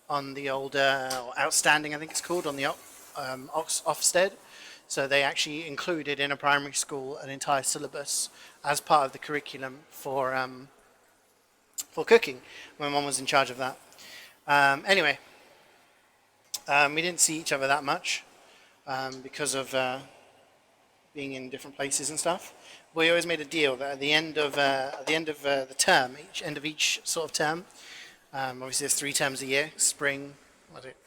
on the old, or outstanding, I think it's called, on the Ofsted. So they actually included in a primary school an entire syllabus as part of the curriculum for cooking. My mum was in charge of that. Anyway, We didn't see each other that much because of being in different places and stuff. We always made a deal that at the end of the term, end of each sort of term, obviously there's 3 terms a year: spring, what is it?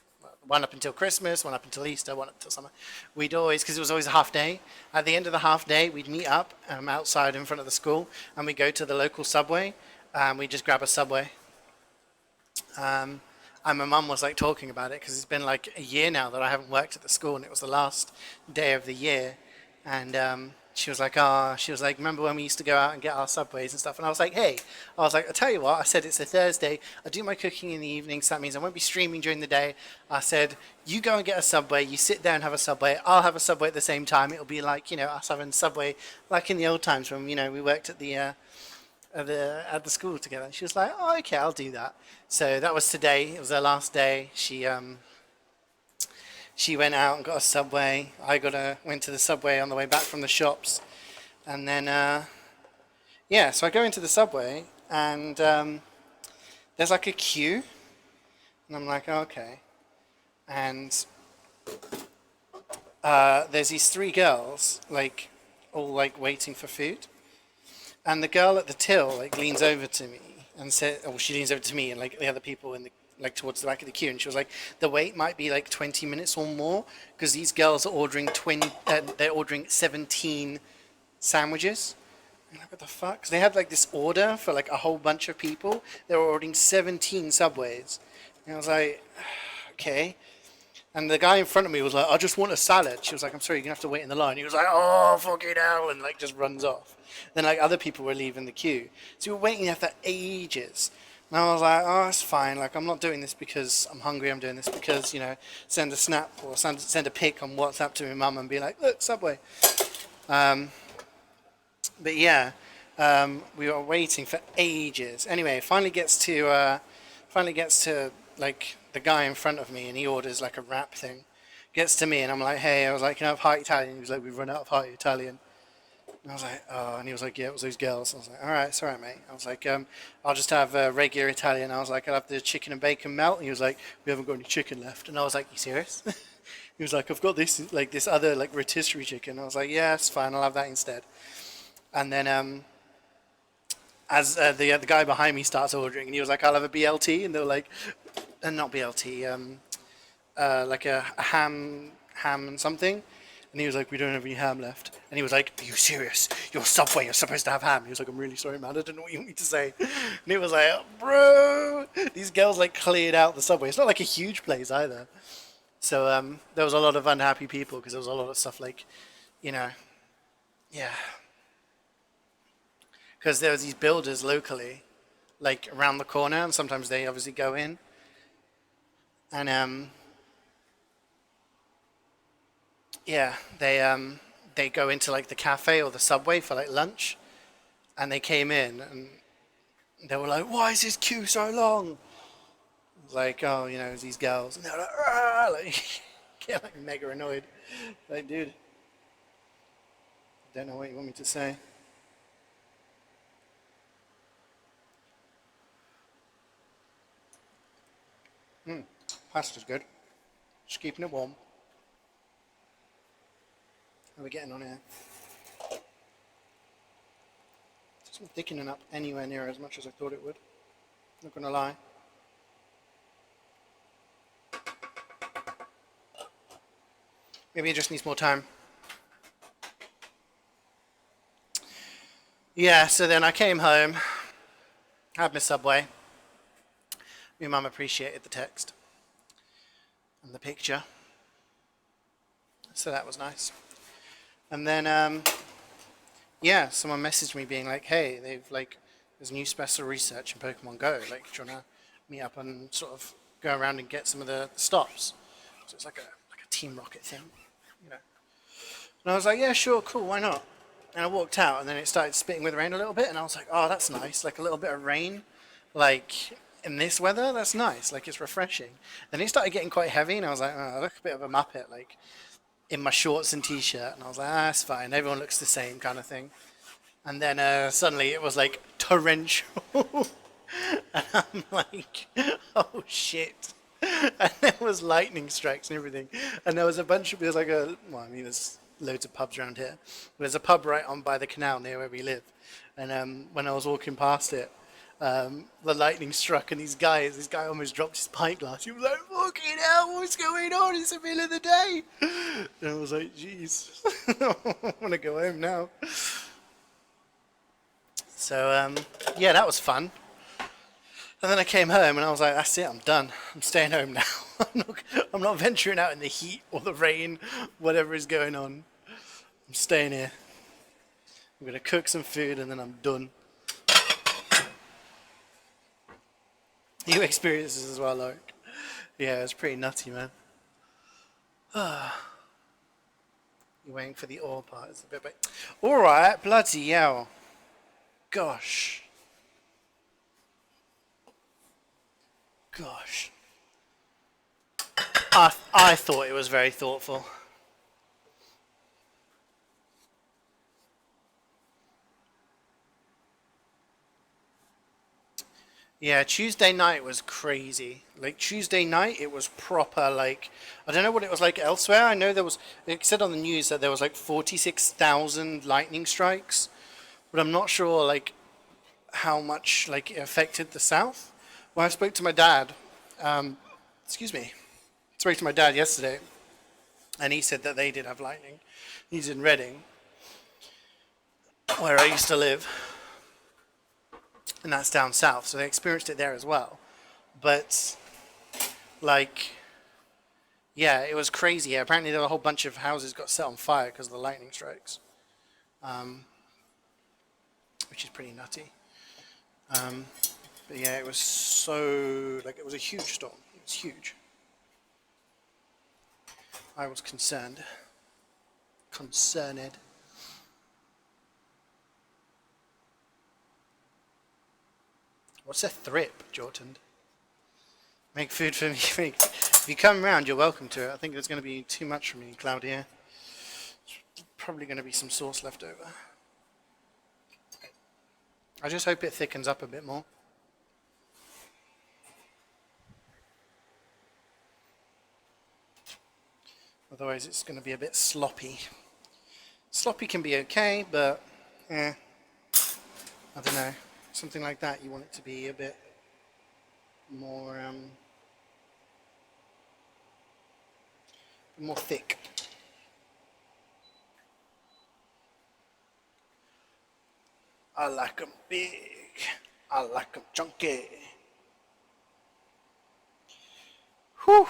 One up until Christmas, one up until Easter, one up until summer. We'd always, because it was always a half day. At the end of the half day, we'd meet up outside in front of the school, and we'd go to the local subway. We'd just grab a subway. And my mum was like talking about it because it's been like a year now that I haven't worked at the school, and it was the last day of the year. And she was like, "Ah," she was like, "Remember when we used to go out and get our subways and stuff?" And I was like, "Hey," I was like, "I'll tell you what," I said, "it's a Thursday. I do my cooking in the evening, so that means I won't be streaming during the day." I said, "You go and get a subway. You sit there and have a subway. I'll have a subway at the same time. It'll be like, us having subway like in the old times when we worked at the school together." She was like, "Oh, okay, I'll do that." So that was today. It was her last day. She went out and got a subway. Went to the subway on the way back from the shops, and then so I go into the subway, and there's like a queue, and I'm like, oh, okay, and there's these 3 girls like all like waiting for food. And the girl at the till like leans over to me and said, "Oh, she leans over to me and like the other people in the like towards the back of the queue," and she was like, "The wait might be like 20 minutes or more because these girls are ordering they're ordering 17 sandwiches." I'm like, "What the fuck?" Because they had like this order for like a whole bunch of people. They were ordering 17 subways, and I was like, "Okay." And the guy in front of me was like, "I just want a salad." She was like, "I'm sorry, you're gonna have to wait in the line." He was like, "Oh, fucking hell," and like just runs off. Then like other people were leaving the queue, so we were waiting there for ages. And I was like, "Oh, it's fine. Like I'm not doing this because I'm hungry. I'm doing this because send a snap or send a pic on WhatsApp to my mum and be like, look, Subway." But yeah, we were waiting for ages. Anyway, finally gets to like the guy in front of me, and he orders like a wrap thing. Gets to me, and I'm like, "Hey," I was like, "Can I have hot Italian?" He was like, "We've run out of hot Italian." And I was like, "Oh," and he was like, "Yeah, it was those girls." I was like, "All right, it's all right, mate." I was like, "I'll just have regular Italian." I was like, "I'll have the chicken and bacon melt." And he was like, "We haven't got any chicken left." And I was like, "You serious?" He was like, "I've got this other like rotisserie chicken." I was like, "Yeah, it's fine. I'll have that instead." And then as the guy behind me starts ordering, and he was like, "I'll have a BLT," and they were like, not BLT, like a ham and something. And he was like, "We don't have any ham left." And he was like, "Are you serious? You're Subway. You're supposed to have ham." He was like, "I'm really sorry, man. I don't know what you want me to say." And he was like, "Bro, these girls like cleared out the Subway. It's not like a huge place either." So there was a lot of unhappy people because there was a lot of stuff like, you know, yeah, because there was these builders locally, like around the corner, and sometimes they obviously go in, and yeah, they go into like the cafe or the subway for like lunch, and they came in and they were like, "Why is this queue so long?" Like, "Oh, it's these girls," and they're like, "Ah," like get like mega annoyed. Like, dude, I don't know what you want me to say. Pasta's good. Just keeping it warm. How are we getting on here? It's not thickening up anywhere near as much as I thought it would. Not gonna lie. Maybe it just needs more time. Yeah, so then I came home, had my Subway. My mum appreciated the text and the picture, so that was nice. And then, yeah, someone messaged me being like, "Hey, there's new special research in Pokemon Go. Like, do you wanna meet up and sort of go around and get some of the stops?" So it's like a Team Rocket thing, you know. And I was like, "Yeah, sure, cool, why not?" And I walked out, and then it started spitting with rain a little bit, and I was like, "Oh, that's nice. Like a little bit of rain, like in this weather, that's nice. Like it's refreshing." Then it started getting quite heavy, and I was like, "Oh, I look a bit of a muppet, like in my shorts and t-shirt." And I was like, "Ah, it's fine. Everyone looks the same, kind of thing." And then suddenly it was like torrential, and I'm like, "Oh shit!" and there was lightning strikes and everything. And there was a bunch of, there's like a, well, I mean, there's loads of pubs around here. There's a pub right on by the canal near where we live. And when I was walking past it, the lightning struck, and this guy almost dropped his pint glass. He was like, fucking hell, what's going on? It's the middle of the day. And I was like, jeez, I want to go home now. So, yeah, that was fun. And then I came home and I was like, that's it, I'm done. I'm staying home now. I'm not venturing out in the heat or the rain, whatever is going on. I'm staying here. I'm going to cook some food and then I'm done. You experience this as well, like. Yeah, it's pretty nutty, man. You're waiting for the oil part. It's a bit bit. Alright, bloody hell. Gosh. Gosh. I thought it was very thoughtful. Yeah, Tuesday night was crazy. Like Tuesday night, it was proper. Like I don't know what it was like elsewhere. I know there was. It said on the news that there was like 46,000 lightning strikes, but I'm not sure like how much like it affected the south. Well, I spoke to my dad. Um, excuse me. I spoke to my dad yesterday, and he said that they did have lightning. He's in Reading, where I used to live, and that's down south, so they experienced it there as well. But like, yeah, it was crazy. Yeah, apparently, there were a whole bunch of houses got set on fire because of the lightning strikes, which is pretty nutty. But yeah, it was so like it was a huge storm. It was huge. I was concerned. Concerned. What's a thrip, Jordan? Make food for me. If you come round, you're welcome to it. I think there's going to be too much for me, Claudia. There's probably going to be some sauce left over. I just hope it thickens up a bit more. Otherwise, it's going to be a bit sloppy. Sloppy can be okay, but I don't know. Something like that, you want it to be a bit more thick. I like 'em big. I like 'em chunky. Whew.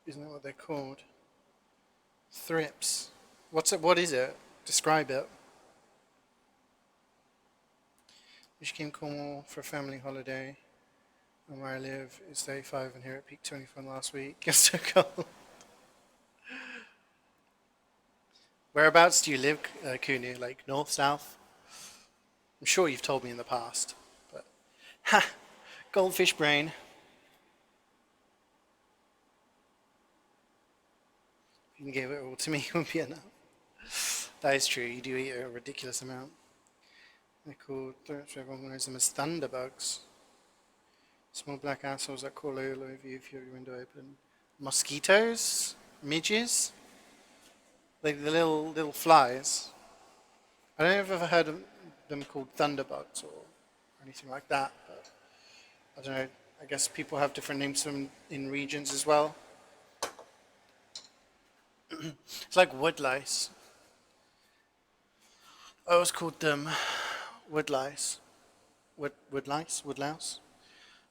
Isn't that what they're called? Thrips. What's it? What is it? Describe it. We came Cornwall for a family holiday, and where I live it's 35, and here at peak 24 last week. It's so cold. Whereabouts do you live, Kunu? Like north, south? I'm sure you've told me in the past, but ha, goldfish brain. If you can give it all to me, it won't be enough. That is true. You do eat a ridiculous amount. They're called, everyone knows them as thunderbugs. Small black assholes that crawl all over you if you have your window open. Mosquitoes? Midges? Like the little flies. I don't know if I've ever heard of them called thunderbugs or anything like that, but I don't know. I guess people have different names in regions as well. It's like woodlice. I always called them woodlice. Woodlouse.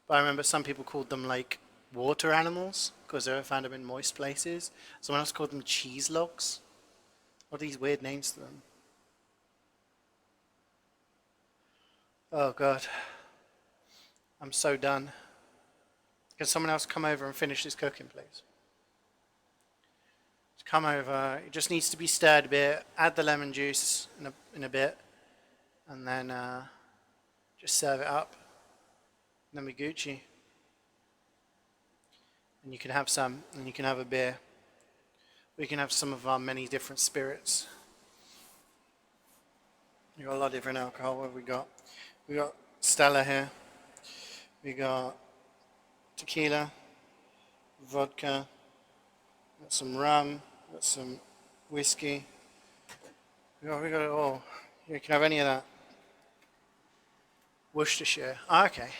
But I remember some people called them like water animals because they found them in moist places. Someone else called them cheese logs. What are these weird names to them? Oh god. I'm so done. Can someone else come over and finish this cooking, please? Come over. It just needs to be stirred a bit. Add the lemon juice in a bit, and then just serve it up. And then we Gucci. And you can have some, and you can have a beer. We can have some of our many different spirits. We got a lot of different alcohol. What have we got? We got Stella here. We got tequila, vodka, got some rum, got some whiskey. We got it all. You can have any of that. Worcestershire. Ah, okay.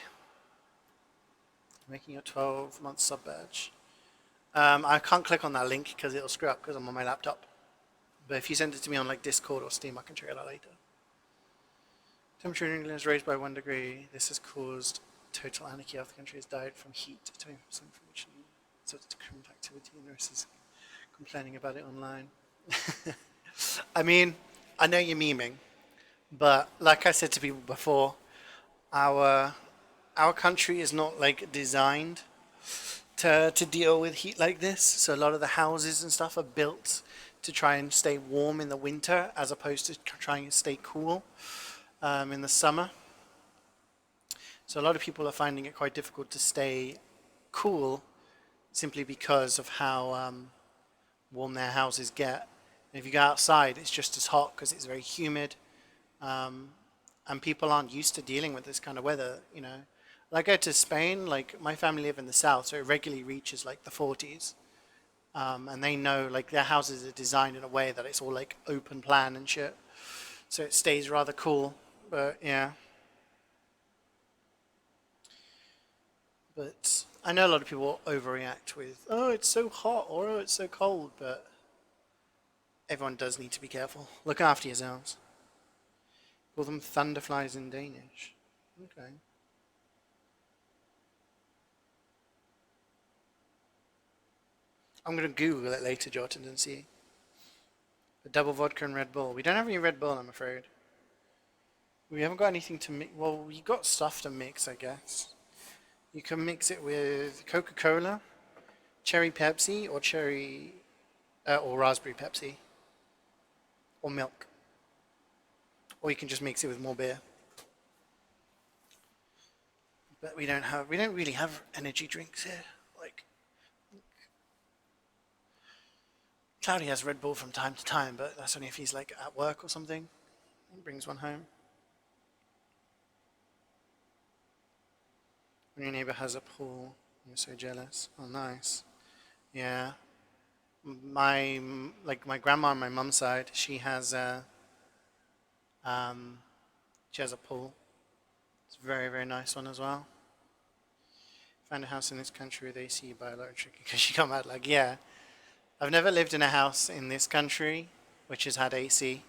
Making a 12-month sub badge. I can't click on that link because it'll screw up because I'm on my laptop. But if you send it to me on like Discord or Steam, I can check it out later. Temperature in England is raised by 1 degree. This has caused total anarchy. Half the country has died from heat. 20% from which so it's current activity, and the rest is complaining about it online. I mean, I know you're memeing, but like I said to people before, our country is not like designed to deal with heat like this. So a lot of the houses and stuff are built to try and stay warm in the winter as opposed to trying to stay cool in the summer. So a lot of people are finding it quite difficult to stay cool simply because of how warm their houses get. And if you go outside, it's just as hot because it's very humid. And people aren't used to dealing with this kind of weather, you know. When I go to Spain, like my family live in the south, so it regularly reaches like the 40s. And they know like their houses are designed in a way that it's all like open plan and shit. So it stays rather cool, but yeah. But I know a lot of people overreact with, oh, it's so hot or oh, it's so cold, but everyone does need to be careful. Look after yourselves. Call them thunderflies in Danish. Okay. I'm going to Google it later, Jordan, and see. The double vodka and Red Bull. We don't have any Red Bull, I'm afraid. We haven't got anything to mix. Well, we got stuff to mix, I guess. You can mix it with Coca-Cola, cherry Pepsi, or or raspberry Pepsi, or milk. Or you can just mix it with more beer. But we don't really have energy drinks here. Like, Cloudy has Red Bull from time to time, but that's only if he's like at work or something. He brings one home. When your neighbor has a pool, you're so jealous. Oh, nice. Yeah. My grandma on my mum's side, she has a pool. It's a very, very nice one as well. Find a house in this country with AC by electric because you come out like, yeah. I've never lived in a house in this country which has had AC.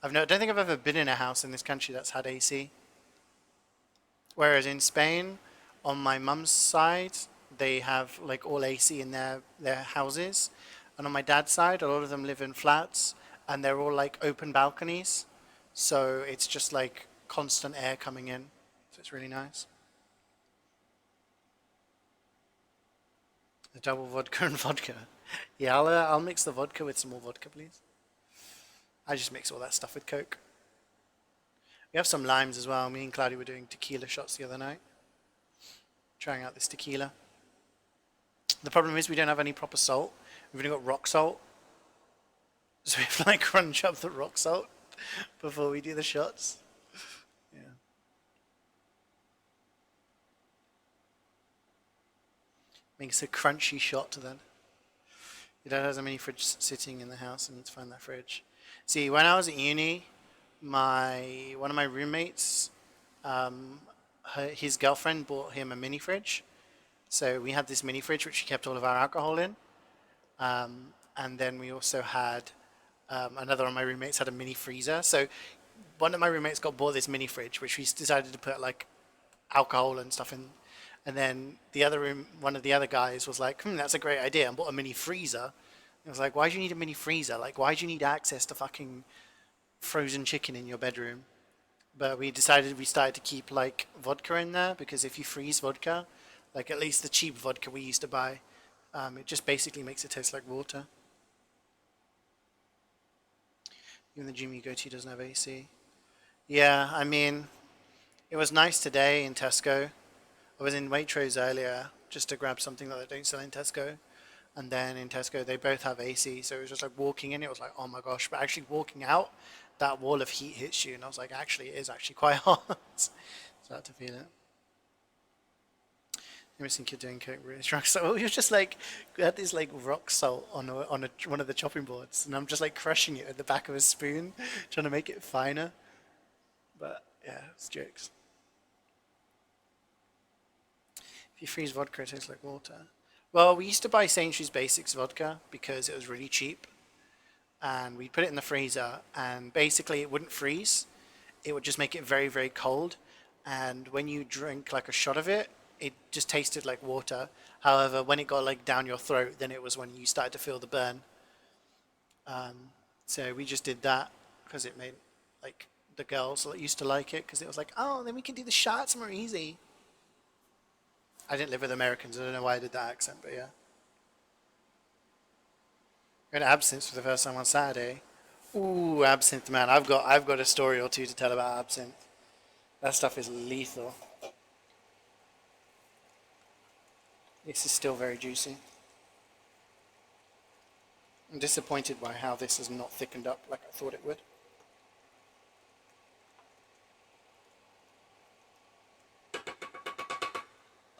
I don't think I've ever been in a house in this country that's had AC. Whereas in Spain, on my mum's side, they have like all AC in their houses. And on my dad's side, a lot of them live in flats and they're all like open balconies. So it's just like constant air coming in. So it's really nice. The double vodka and vodka. Yeah, I'll mix the vodka with some more vodka, please. I just mix all that stuff with Coke. We have some limes as well. Me and Cloudy were doing tequila shots the other night. Trying out this tequila. The problem is we don't have any proper salt. We've only got rock salt. So we have to like crunch up the rock salt before we do the shots. Yeah. Makes a crunchy shot then. Your dad has a mini fridge sitting in the house and needs to find that fridge. See, when I was at uni, one of my roommates, his girlfriend bought him a mini fridge. So we had this mini fridge which we kept all of our alcohol in. And then we also had another one of my roommates had a mini freezer. So one of my roommates got bought this mini fridge which we decided to put like alcohol and stuff in. And then one of the other guys was like, that's a great idea, and bought a mini freezer. I was like, why do you need a mini freezer? Like, why do you need access to fucking frozen chicken in your bedroom? But we started to keep like vodka in there because if you freeze vodka, like at least the cheap vodka we used to buy, it just basically makes it taste like water. Even the gym you go to doesn't have AC. Yeah, I mean, it was nice today in Tesco. I was in Waitrose earlier just to grab something that they don't sell in Tesco. And then in Tesco, they both have AC. So it was just like walking in, it was like, oh my gosh. But actually walking out, that wall of heat hits you, and I was like, actually, it is actually quite hot. So I had to feel it. Never seen kid doing coke really drunk. So we were just like, we had this like rock salt on one of the chopping boards, and I'm just like crushing it with the back of a spoon, trying to make it finer. But yeah, it's jokes. If you freeze vodka, it tastes like water. Well, we used to buy Sainsbury's Basics vodka because it was really cheap, and we'd put it in the freezer, and basically it wouldn't freeze. It would just make it very, very cold. And when you drink like a shot of it, it just tasted like water. However, when it got like down your throat, then it was when you started to feel the burn. So we just did that because it made like the girls used to like it because it was like, oh, then we can do the shots more easy. I didn't live with Americans. I don't know why I did that accent, but yeah. I had absinthe for the first time on Saturday. Ooh, absinthe, man! I've got a story or two to tell about absinthe. That stuff is lethal. This is still very juicy. I'm disappointed by how this has not thickened up like I thought it would.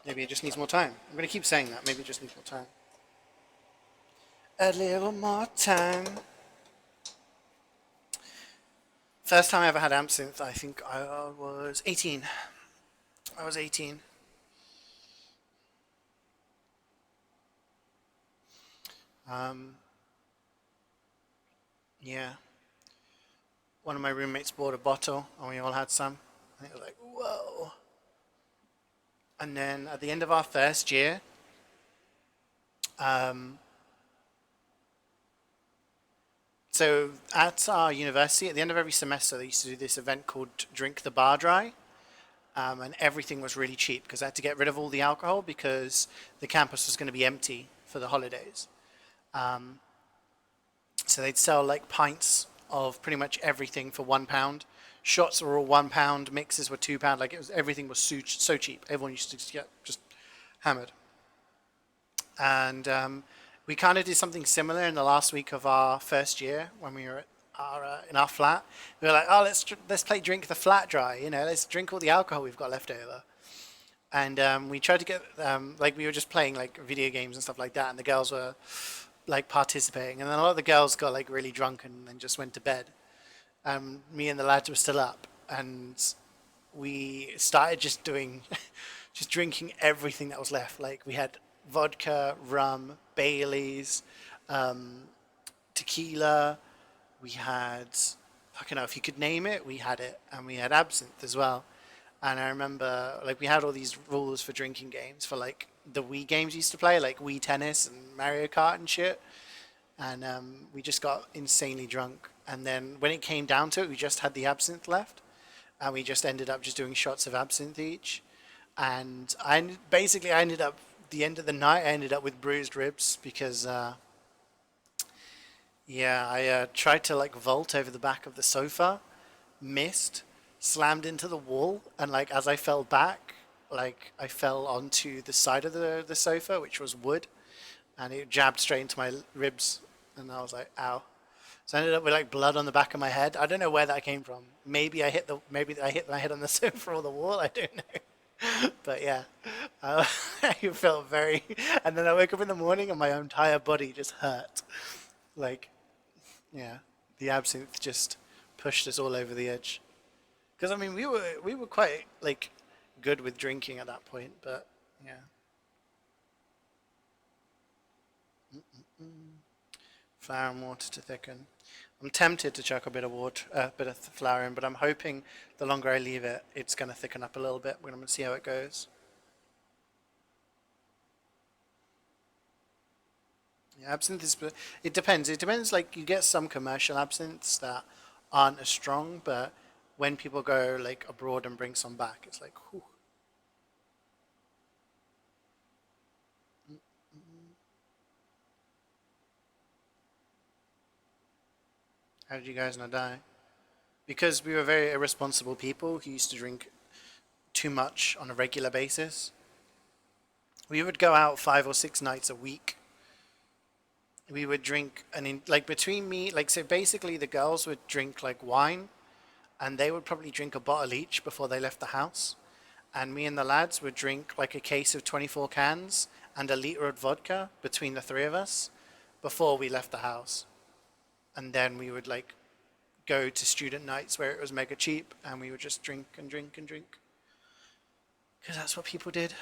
Maybe it just needs more time. I'm going to keep saying that. Maybe it just needs more time. A little more time. First time I ever had absinthe, I think I was 18. I was 18. Yeah. One of my roommates bought a bottle, and we all had some. And it was like, whoa. And then at the end of our first year, so at our university, at the end of every semester, they used to do this event called Drink the Bar Dry. And everything was really cheap because I had to get rid of all the alcohol because the campus was going to be empty for the holidays. So they'd sell like pints of pretty much everything for £1. Shots were all £1. Mixes were £2. Like everything was so cheap. Everyone used to get just hammered. And we kind of did something similar in the last week of our first year when we were at in our flat. We were like, oh, let's play Drink the Flat Dry. You know, let's drink all the alcohol we've got left over. And we tried to get like we were just playing like video games and stuff like that, and the girls were like participating, and then a lot of the girls got like really drunk and then just went to bed. Me and the lads were still up, and we started just doing, just drinking everything that was left. Like we had vodka, rum, Baileys, tequila. We had, I don't know if you could name it. We had it, and we had absinthe as well. And I remember, like, we had all these rules for drinking games for like the Wii games we used to play, like Wii Tennis and Mario Kart and shit. And we just got insanely drunk. And then when it came down to it, we just had the absinthe left, and we just ended up just doing shots of absinthe each. And I ended up the end of the night. I ended up with bruised ribs because yeah, I tried to like vault over the back of the sofa, missed, slammed into the wall, and like as I fell back, like I fell onto the side of the sofa, which was wood, and it jabbed straight into my ribs, and I was like, ow. So I ended up with like blood on the back of my head. I don't know where that came from. Maybe I hit my head on the sofa or the wall. I don't know. But yeah, I felt very. And then I woke up in the morning and my entire body just hurt. Like, yeah, the absinthe just pushed us all over the edge. Because I mean, we were quite like good with drinking at that point, but yeah. Flour and water to thicken. I'm tempted to chuck a bit of water, a bit of flour in, but I'm hoping the longer I leave it, it's going to thicken up a little bit. We're going to see how it goes. Yeah, absinthe is. It depends. It depends. Like you get some commercial absinthes that aren't as strong, but when people go like abroad and bring some back, it's like, whew. How did you guys not die? Because we were very irresponsible people who used to drink too much on a regular basis. We would go out 5 or 6 nights a week. we would drink like between me, like so basically the girls would drink like wine, and they would probably drink a bottle each before they left the house, and me and the lads would drink like a case of 24 cans and a liter of vodka between the three of us before we left the house. And then we would like go to student nights where it was mega cheap, and we would just drink and drink and drink because that's what people did.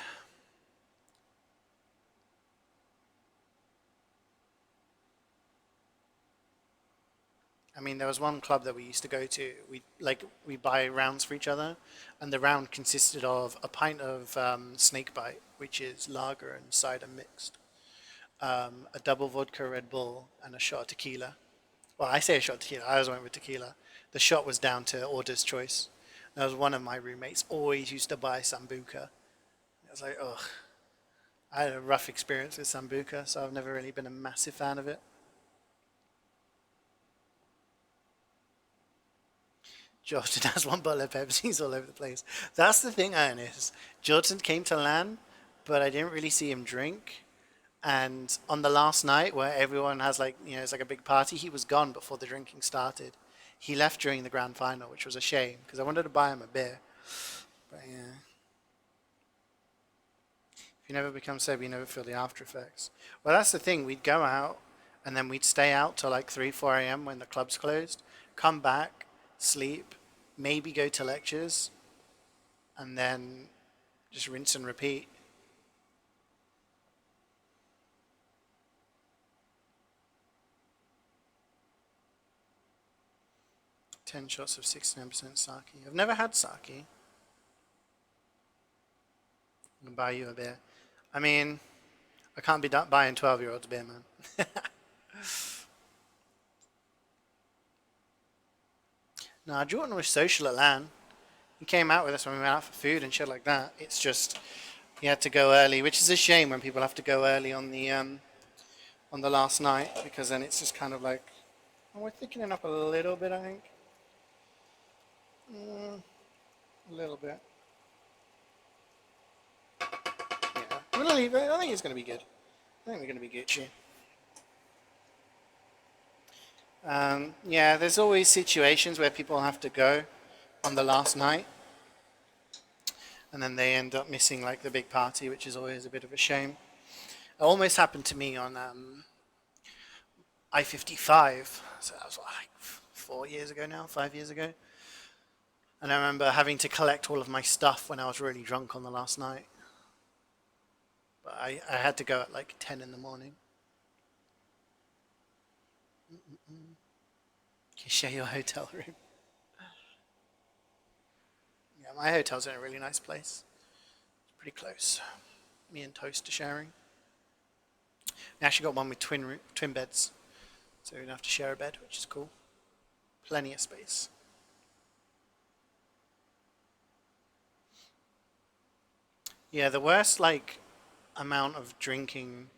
I mean, there was one club that we used to go to. We buy rounds for each other, and the round consisted of a pint of snake bite, which is lager and cider mixed, a double vodka Red Bull, and a shot of tequila. Well, I say a shot of tequila. I always went with tequila. The shot was down to order's choice. There was one of my roommates always used to buy sambuca. I was like, ugh. I had a rough experience with sambuca, so I've never really been a massive fan of it. Jordan has one bottle of Pepsi's all over the place. That's the thing, Ernest. Jordan came to LAN, but I didn't really see him drink. And on the last night where everyone has like, it's like a big party, he was gone before the drinking started. He left during the grand final, which was a shame because I wanted to buy him a beer. But yeah. If you never become sober, you never feel the after effects. Well, that's the thing. We'd go out and then we'd stay out till like 3, 4 a.m. when the club's closed, come back, sleep, maybe go to lectures, and then just rinse and repeat. Ten shots of 69% sake. I've never had sake. I can buy you a beer. I mean, I can't be buying 12-year-olds beer, man. Nah, Jordan was social at LAN. He came out with us when we went out for food and shit like that. It's just he had to go early, which is a shame when people have to go early on the last night, because then it's just kind of like, oh, we're thickening up a little bit, I think. A little bit. Yeah, I'm gonna leave it. I think it's gonna be good. I think we're gonna be Gucci. Yeah, there's always situations where people have to go on the last night, and then they end up missing like the big party, which is always a bit of a shame. It almost happened to me on I-55, so that was like 4 years ago now, 5 years ago. And I remember having to collect all of my stuff when I was really drunk on the last night. But I had to go at like 10 in the morning. Can you share your hotel room? Yeah, my hotel's in a really nice place. It's pretty close. Me and Toast are sharing. We actually got one with twin beds, so we don't have to share a bed, which is cool. Plenty of space. Yeah, the worst like amount of drinking.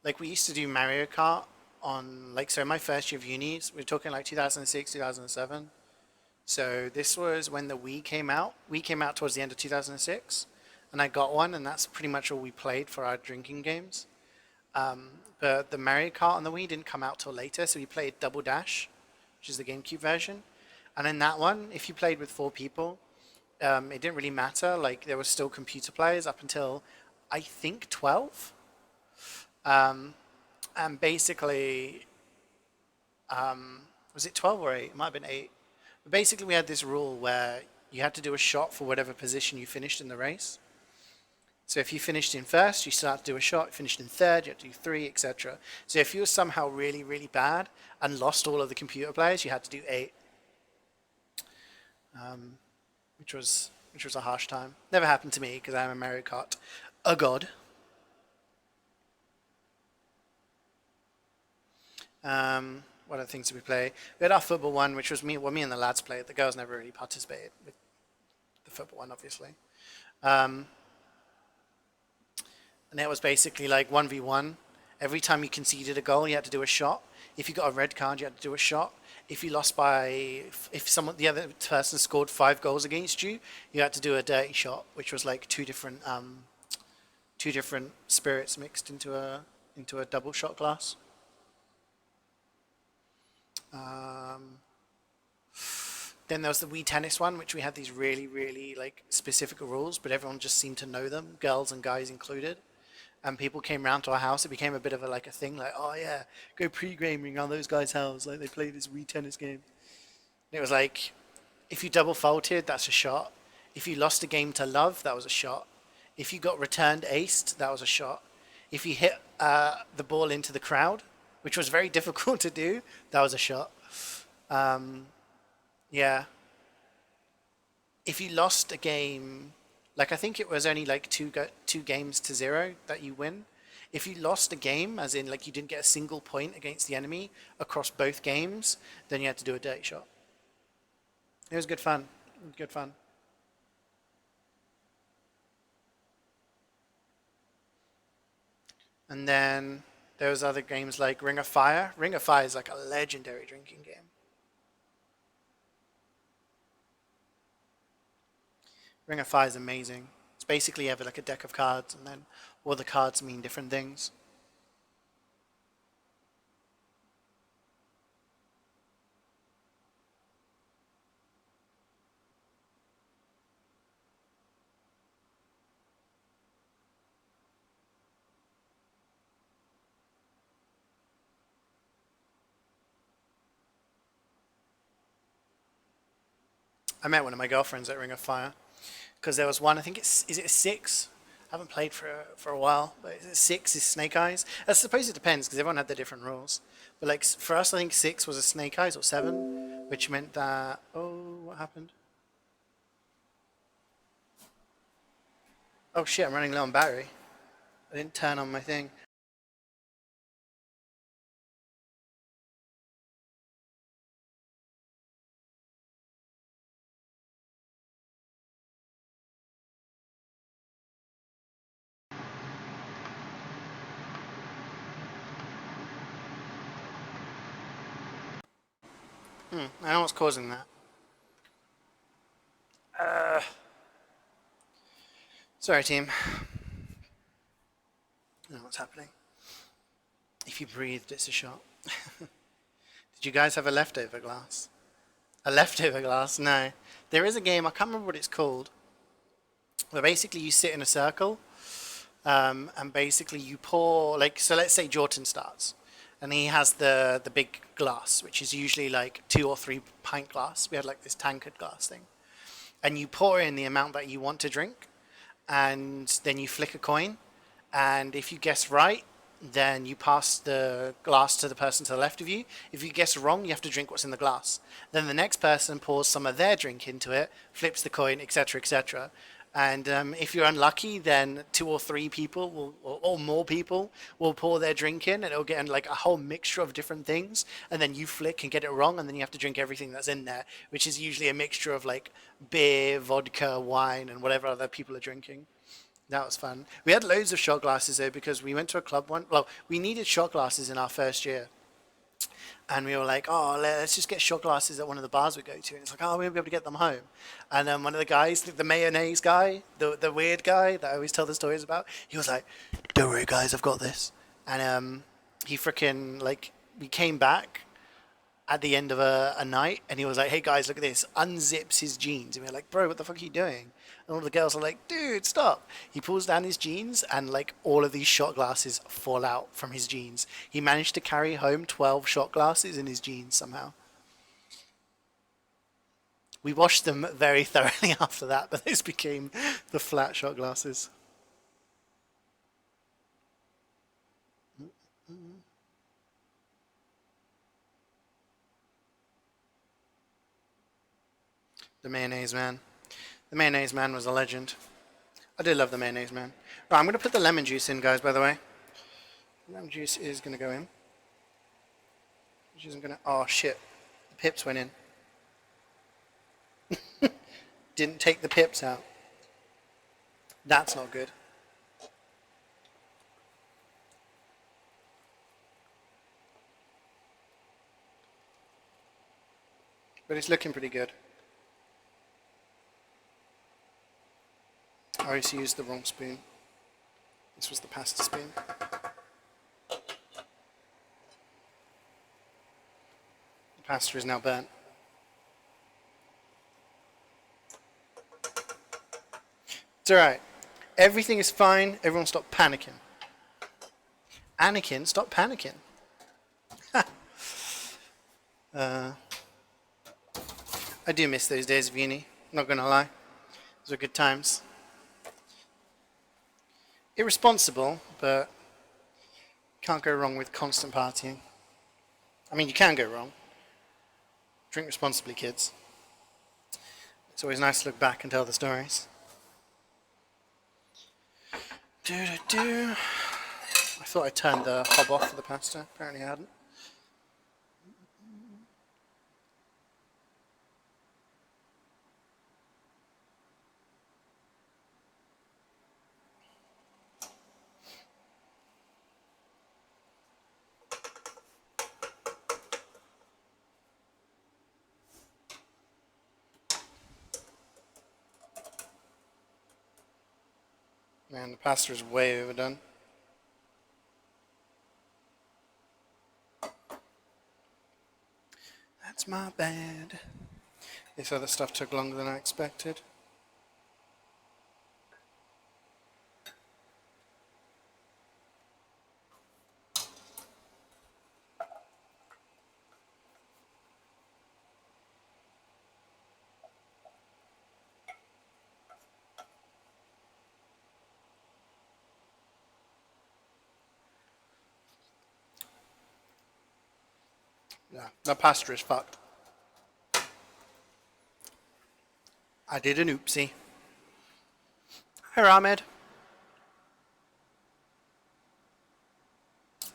Like we used to do Mario Kart on like, so my first year of uni, we're talking like 2006, 2007. So this was when the Wii came out. Wii came out towards the end of 2006, and I got one, and that's pretty much all we played for our drinking games. But the Mario Kart on the Wii didn't come out till later, so we played Double Dash, which is the GameCube version. And in that one, if you played with 4 people, it didn't really matter. Like there were still computer players up until I think 12. And basically, was it 12 or 8? It might have been 8. But basically, we had this rule where you had to do a shot for whatever position you finished in the race. So if you finished in first, you still had to do a shot. Finished in third, you had to do 3, etc. So if you were somehow really, really bad and lost all of the computer players, you had to do 8. Which was a harsh time. Never happened to me because I'm a Mario Kart a god. What other things did we play? We had our football one, which was me and the lads played. The girls never really participated with the football one, obviously. And it was basically like 1v1. Every time you conceded a goal, you had to do a shot. If you got a red card, you had to do a shot. If you lost the other person scored 5 goals against you, you had to do a dirty shot, which was like two different spirits mixed into a double shot glass. Then there was the Wii Tennis one, which we had these really, really like specific rules, but everyone just seemed to know them, girls and guys included. And people came round to our house. It became a bit of a like a thing, like, oh yeah, go pre-gaming on those guys' house, like they play this Wii Tennis game. And it was like, if you double faulted, that's a shot. If you lost a game to love, that was a shot. If you got returned aced, that was a shot. If you hit the ball into the crowd, which was very difficult to do, that was a shot. Yeah. If you lost a game, like I think it was only like two games to zero that you win. If you lost a game, as in like you didn't get a single point against the enemy across both games, then you had to do a dirty shot. It was good fun. Good fun. And then there was other games like Ring of Fire. Ring of Fire is like a legendary drinking game. Ring of Fire is amazing. It's basically you have like a deck of cards, and then all the cards mean different things. I met one of my girlfriends at Ring of Fire because there was one. I think it's is it a six? I haven't played for a while, but six is Snake Eyes. I suppose it depends because everyone had their different rules. But like for us, I think six was a Snake Eyes or seven, which meant that what happened? Oh shit! I'm running low on battery. I didn't turn on my thing. I know what's causing that. Sorry, team. I know what's happening. If you breathed, it's a shot. Did you guys have a leftover glass? A leftover glass? No. There is a game, I can't remember what it's called, where basically you sit in a circle and basically you pour, like, so let's say Jordan starts and he has the big glass, which is usually like 2 or 3 pint glass. We had like this tankard glass thing. And you pour in the amount that you want to drink, and then you flick a coin, and if you guess right, then you pass the glass to the person to the left of you. If you guess wrong, you have to drink what's in the glass. Then the next person pours some of their drink into it, flips the coin, etc., etc. And if you're unlucky, then 2 or 3 people or more people will pour their drink in, and it'll get in like a whole mixture of different things. And then you flick and get it wrong, and then you have to drink everything that's in there, which is usually a mixture of like beer, vodka, wine, and whatever other people are drinking. That was fun. We had loads of shot glasses though because we went to a club one. Well, we needed shot glasses in our first year, and we were like, oh, let's just get shot glasses at one of the bars we go to. And it's like, oh, we won't be able to get them home. And then one of the guys, the mayonnaise guy, the weird guy that I always tell the stories about, he was like, don't worry, guys, I've got this. And he freaking, like, we came back at the end of a night, and he was like, hey, guys, look at this. Unzips his jeans. And we were like, bro, what the fuck are you doing? And all the girls are like, dude, stop. He pulls down his jeans, and like all of these shot glasses fall out from his jeans. He managed to carry home 12 shot glasses in his jeans somehow. We washed them very thoroughly after that, but those became the flat shot glasses. The mayonnaise man. The mayonnaise man was a legend. I do love the mayonnaise man. Right, I'm going to put the lemon juice in, guys, by the way. Lemon juice is going to go in. Which isn't going to... Oh, shit. The pips went in. Didn't take the pips out. That's not good. But it's looking pretty good. I always used the wrong spoon. This was the pasta spoon. Pasta is now burnt. It's alright. Everything is fine. Everyone stop panicking. Anakin, stop panicking. I do miss those days of uni. Not gonna lie. Those were good times. Irresponsible, but can't go wrong with constant partying. I mean, you can go wrong. Drink responsibly, kids. It's always nice to look back and tell the stories. Do. I thought I turned the hob off for the pasta. Apparently I hadn't. Man, the pasta is way overdone. That's my bad. This other stuff took longer than I expected. Yeah, the pasta is fucked. I did an oopsie. Hey, Ahmed.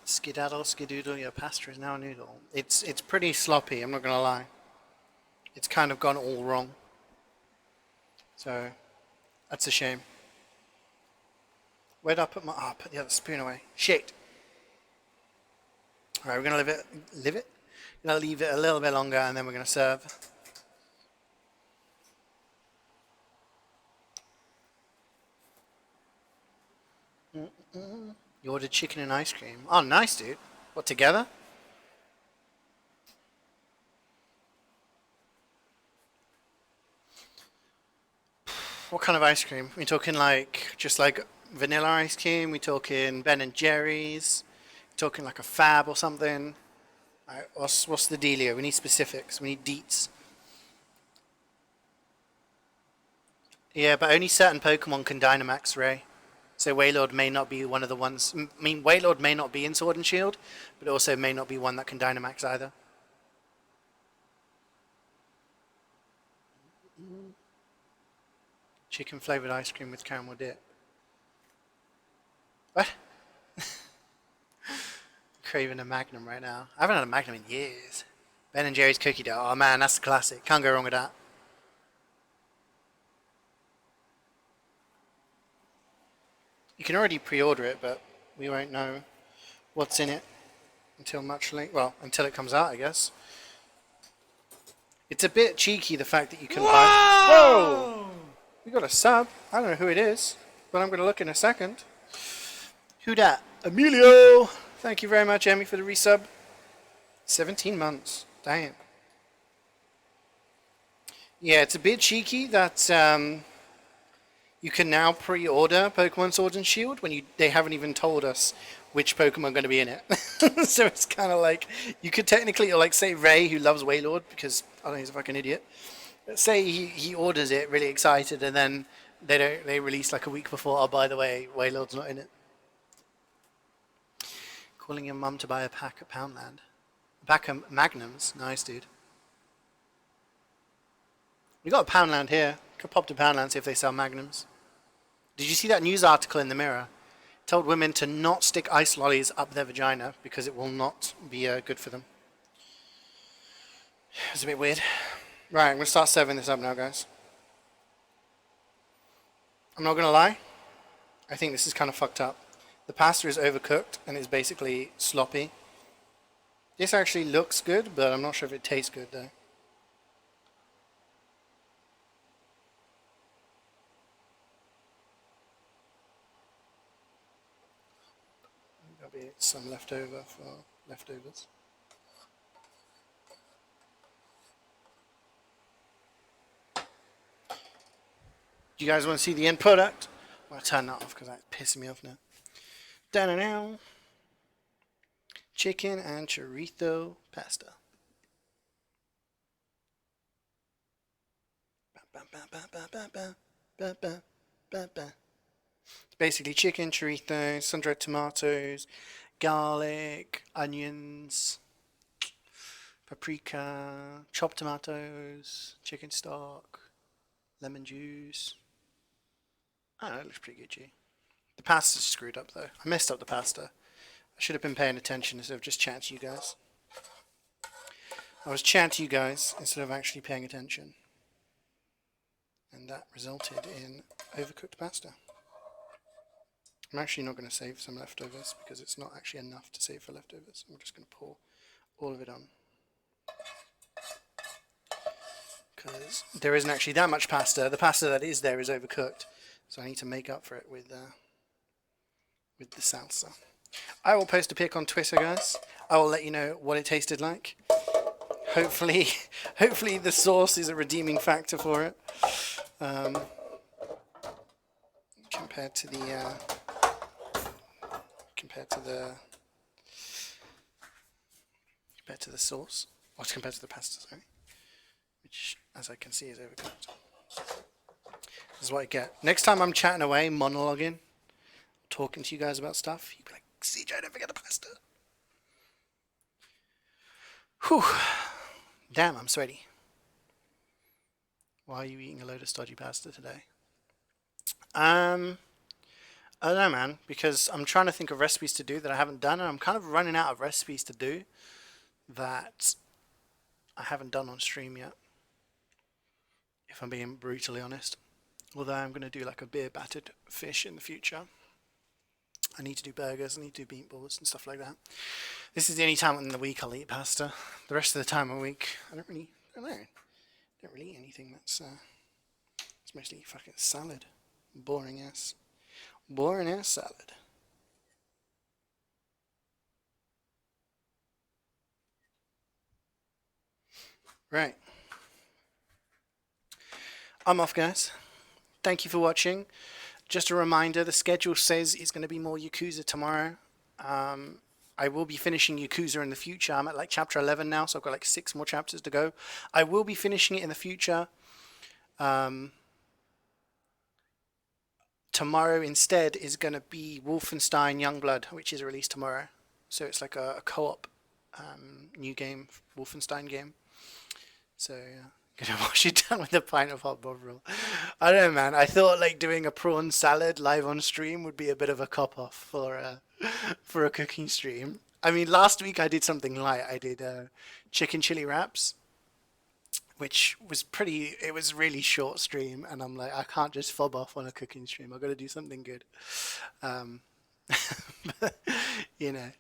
Skedaddle, skedoodle, your pasta is now a noodle. It's pretty sloppy, I'm not gonna lie. It's kind of gone all wrong. So, that's a shame. Where'd I put my... Oh, put the other spoon away. Shit. Alright, we're gonna leave it... We're gonna leave it a little bit longer and then we're gonna serve. You ordered chicken and ice cream. Oh, nice, dude. What, together? What kind of ice cream? We talking like, just like vanilla ice cream? We talking Ben and Jerry's? We talking like a Fab or something? Alright, what's the dealio? We need specifics. We need deets. Yeah, but only certain Pokemon can Dynamax, Ray. So Wailord may not be one of the ones... I mean, Wailord may not be in Sword and Shield, but also may not be one that can Dynamax either. Chicken flavoured ice cream with caramel dip. What? Craving a Magnum right now. I haven't had a Magnum in years. Ben and Jerry's cookie dough. Oh man, that's a classic. Can't go wrong with that. You can already pre-order it, but we won't know what's in it until much later. Well, until it comes out, I guess. It's a bit cheeky, the fact that you can buy... Whoa! We got a sub. I don't know who it is, but I'm going to look in a second. Who dat? Emilio! Thank you very much, Emmy, for the resub. 17 months. Damn. Yeah, it's a bit cheeky that you can now pre-order Pokemon Sword and Shield when they haven't even told us which Pokemon are going to be in it. So it's kind of like, you could technically, like, say Ray, who loves Wailord, because, I don't know, he's a fucking idiot. Say he orders it, really excited, and then they release like a week before, oh, by the way, Wailord's not in it. Calling your mum to buy a pack at Poundland. A pack of Magnums. Nice, dude. We got a Poundland here. Could pop to Poundland, see if they sell Magnums. Did you see that news article in the Mirror? It told women to not stick ice lollies up their vagina because it will not be good for them. It's a bit weird. Right, I'm going to start serving this up now, guys. I'm not going to lie. I think this is kind of fucked up. The pasta is overcooked and is basically sloppy. This actually looks good, but I'm not sure if it tastes good, though. There'll be some leftover for leftovers. Do you guys want to see the end product? I'm going to turn that off because that's pissing me off now. Da-na-now. Chicken and chorizo pasta. It's basically chicken, chorizo, sun-dried tomatoes, garlic, onions, paprika, chopped tomatoes, chicken stock, lemon juice. I don't know, it looks pretty good, G. The pasta's screwed up though. I messed up the pasta. I should have been paying attention instead of just chatting to you guys. I was chatting to you guys instead of actually paying attention. And that resulted in overcooked pasta. I'm actually not going to save some leftovers because it's not actually enough to save for leftovers. I'm just going to pour all of it on. Because there isn't actually that much pasta. The pasta that is there is overcooked. So I need to make up for it with the salsa. I will post a pic on Twitter, guys. I will let you know what it tasted like. Hopefully the sauce is a redeeming factor for it. Compared to the sauce, or compared to the pasta, sorry, which, as I can see, is overcooked. This is what I get. Next time I'm chatting away, monologuing, talking to you guys about stuff, you'd be like, CJ, don't forget the pasta. Whew. Damn, I'm sweaty. Why are you eating a load of stodgy pasta today? I don't know, man, because I'm trying to think of recipes to do that I haven't done, and I'm kind of running out of recipes to do that I haven't done on stream yet, if I'm being brutally honest. Although I'm going to do like a beer battered fish in the future. I need to do burgers, I need to do meatballs and stuff like that. This is the only time in the week I'll eat pasta. The rest of the time of the week, I don't really eat anything that's, it's mostly fucking salad. Boring ass salad. Right. I'm off, guys. Thank you for watching. Just a reminder, the schedule says it's going to be more Yakuza tomorrow. I will be finishing Yakuza in the future. I'm at like chapter 11 now, so I've got like 6 more chapters to go. I will be finishing it in the future. Tomorrow instead is going to be Wolfenstein Youngblood, which is released tomorrow. So it's like a co-op new game, Wolfenstein game. So yeah, gonna wash it down with a pint of hot bovril. I don't know, man. I thought like doing a prawn salad live on stream would be a bit of a cop-off for a cooking stream. I mean, last week I did something light. I did chicken chili wraps, which was it was really short stream, and I'm like, I can't just fob off on a cooking stream. I've got to do something good. But, you know,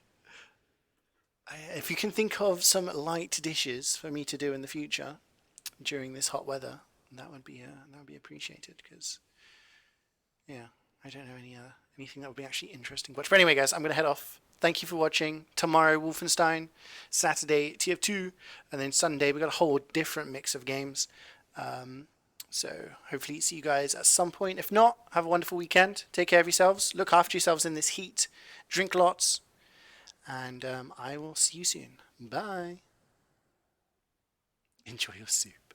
if you can think of some light dishes for me to do in the future during this hot weather, that would be appreciated, because yeah, I don't know anything that would be actually interesting. But anyway, guys, I'm gonna head off. Thank you for watching. Tomorrow, Wolfenstein. Saturday, TF2. And then Sunday, we've got a whole different mix of games. So hopefully see you guys at some point. If not, have a wonderful weekend. Take care of yourselves. Look after yourselves in this heat. Drink lots. And I will see you soon. Bye. Enjoy your soup.